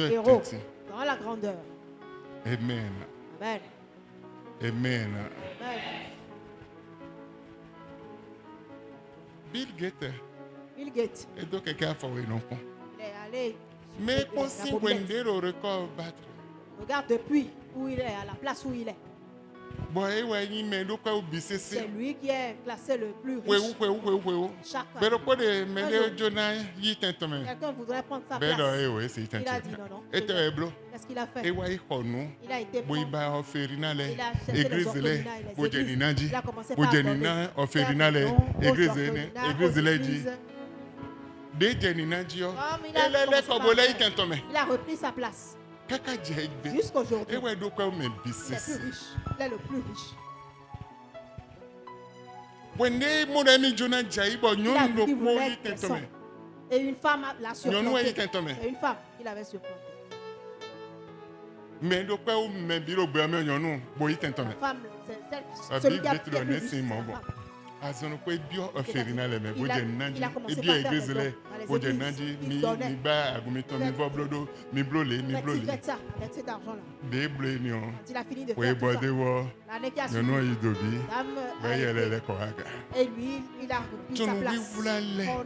héros dans la grandeur. Amen. Amen. Amen. Amen. Bill Gates. Et donc quelqu'un a fait non. Il est allé. Mais aussi Wendell au record battre. Regarde depuis où il est, à la place où il est. C'est lui qui est classé le plus riche. Quelqu'un voudrait prendre sa place. Il a dit non. Qu'est-ce qu'il a fait? Il a été bon. Il a cherché les orphelinats et les églises. Il a commencé par il a repris sa place. Jusqu'aujourd'hui, il est le plus riche. Et une femme l'a surplanté. Et une femme, il avait surplanté. La femme, c'est celui qui a plus riche. Il a commencé par faire des dons dans les églises. Il donnait. Faites ça avec cet argent-là. Quand il a fini de faire tout ça, l'année qui a suivi, et lui, il a repris sa place. On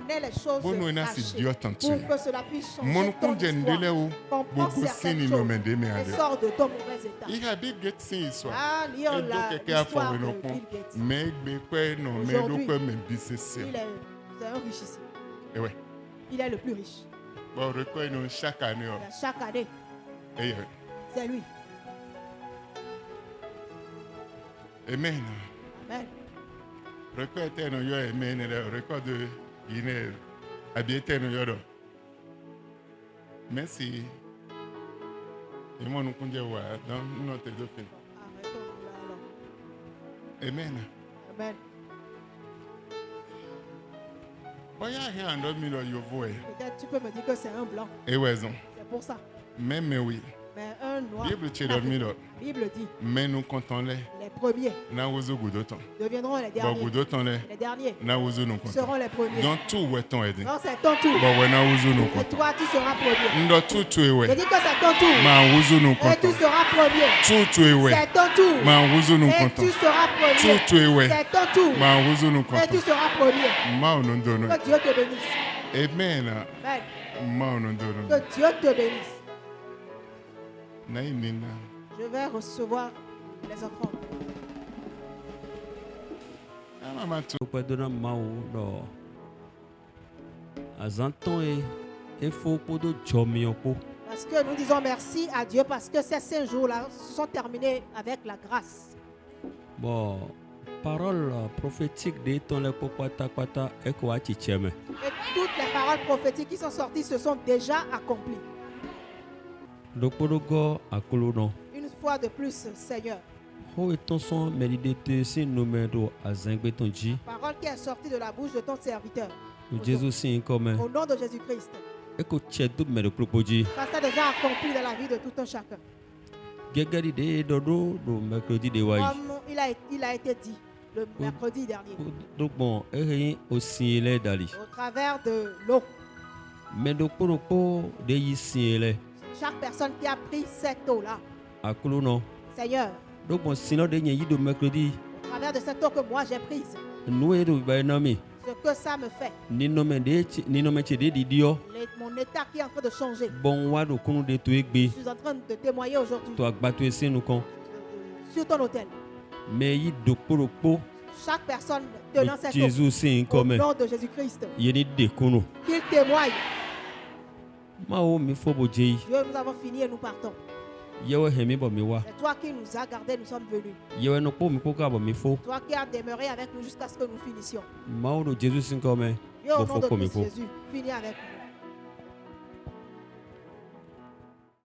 est les choses cachées pour que cela puisse changer ton histoire. Comprends certaines choses et sort de ton mauvais état. Ah, lions l'histoire de Bill Gates. Aujourd'hui, c'est un riche ici. Il est le plus riche. Chaque année. Chaque année. C'est lui. Amen. Amen. Record de Guinée. Merci. Et moi, nous pouvons dans notre domaine. Amen. Amen. Peut-être tu peux me dire que c'est un blanc. C'est pour ça. Mais oui. Mais un noir. La Bible dit. Mais nous comptons les premiers deviendront les derniers. Les derniers seront les premiers. Dans tout non, c'est ton tour. Et toi, tu seras premier. Je dis que c'est ton tour. Et tu seras premier. C'est ton tour. Et tu seras premier. C'est ton tour. Et tu seras premier. Que Dieu te bénisse. Amen. Que Dieu te bénisse. Je vais recevoir les offrandes. Parce que nous disons merci à Dieu parce que ces 5 jours-là sont terminés avec la grâce. Bon, parole prophétique de ton et toutes les paroles prophétiques qui sont sorties se sont déjà accomplies. Une fois de plus, Seigneur. Parole qui est sortie de la bouche de ton serviteur. Au nom de Jésus-Christ. Ça s'est déjà accompli dans la vie de tout un chacun. Comme il a été dit le mercredi dernier. Au travers de l'eau. Chaque personne qui a pris cette eau-là. Seigneur. Au travers de cette eau que moi j'ai prise. Ce que ça me fait. Mon état qui est en train de changer. Je suis en train de témoigner aujourd'hui. Sur ton autel. Chaque personne tenant cette eau. Au nom de Jésus-Christ. Qu'il témoigne. Dieu, nous avons fini et nous partons. C'est toi qui nous as gardés, nous sommes venus. Toi qui as demeuré avec nous jusqu'à ce que nous finissions. Dieu, au nom de Christ Jésus, finis avec nous.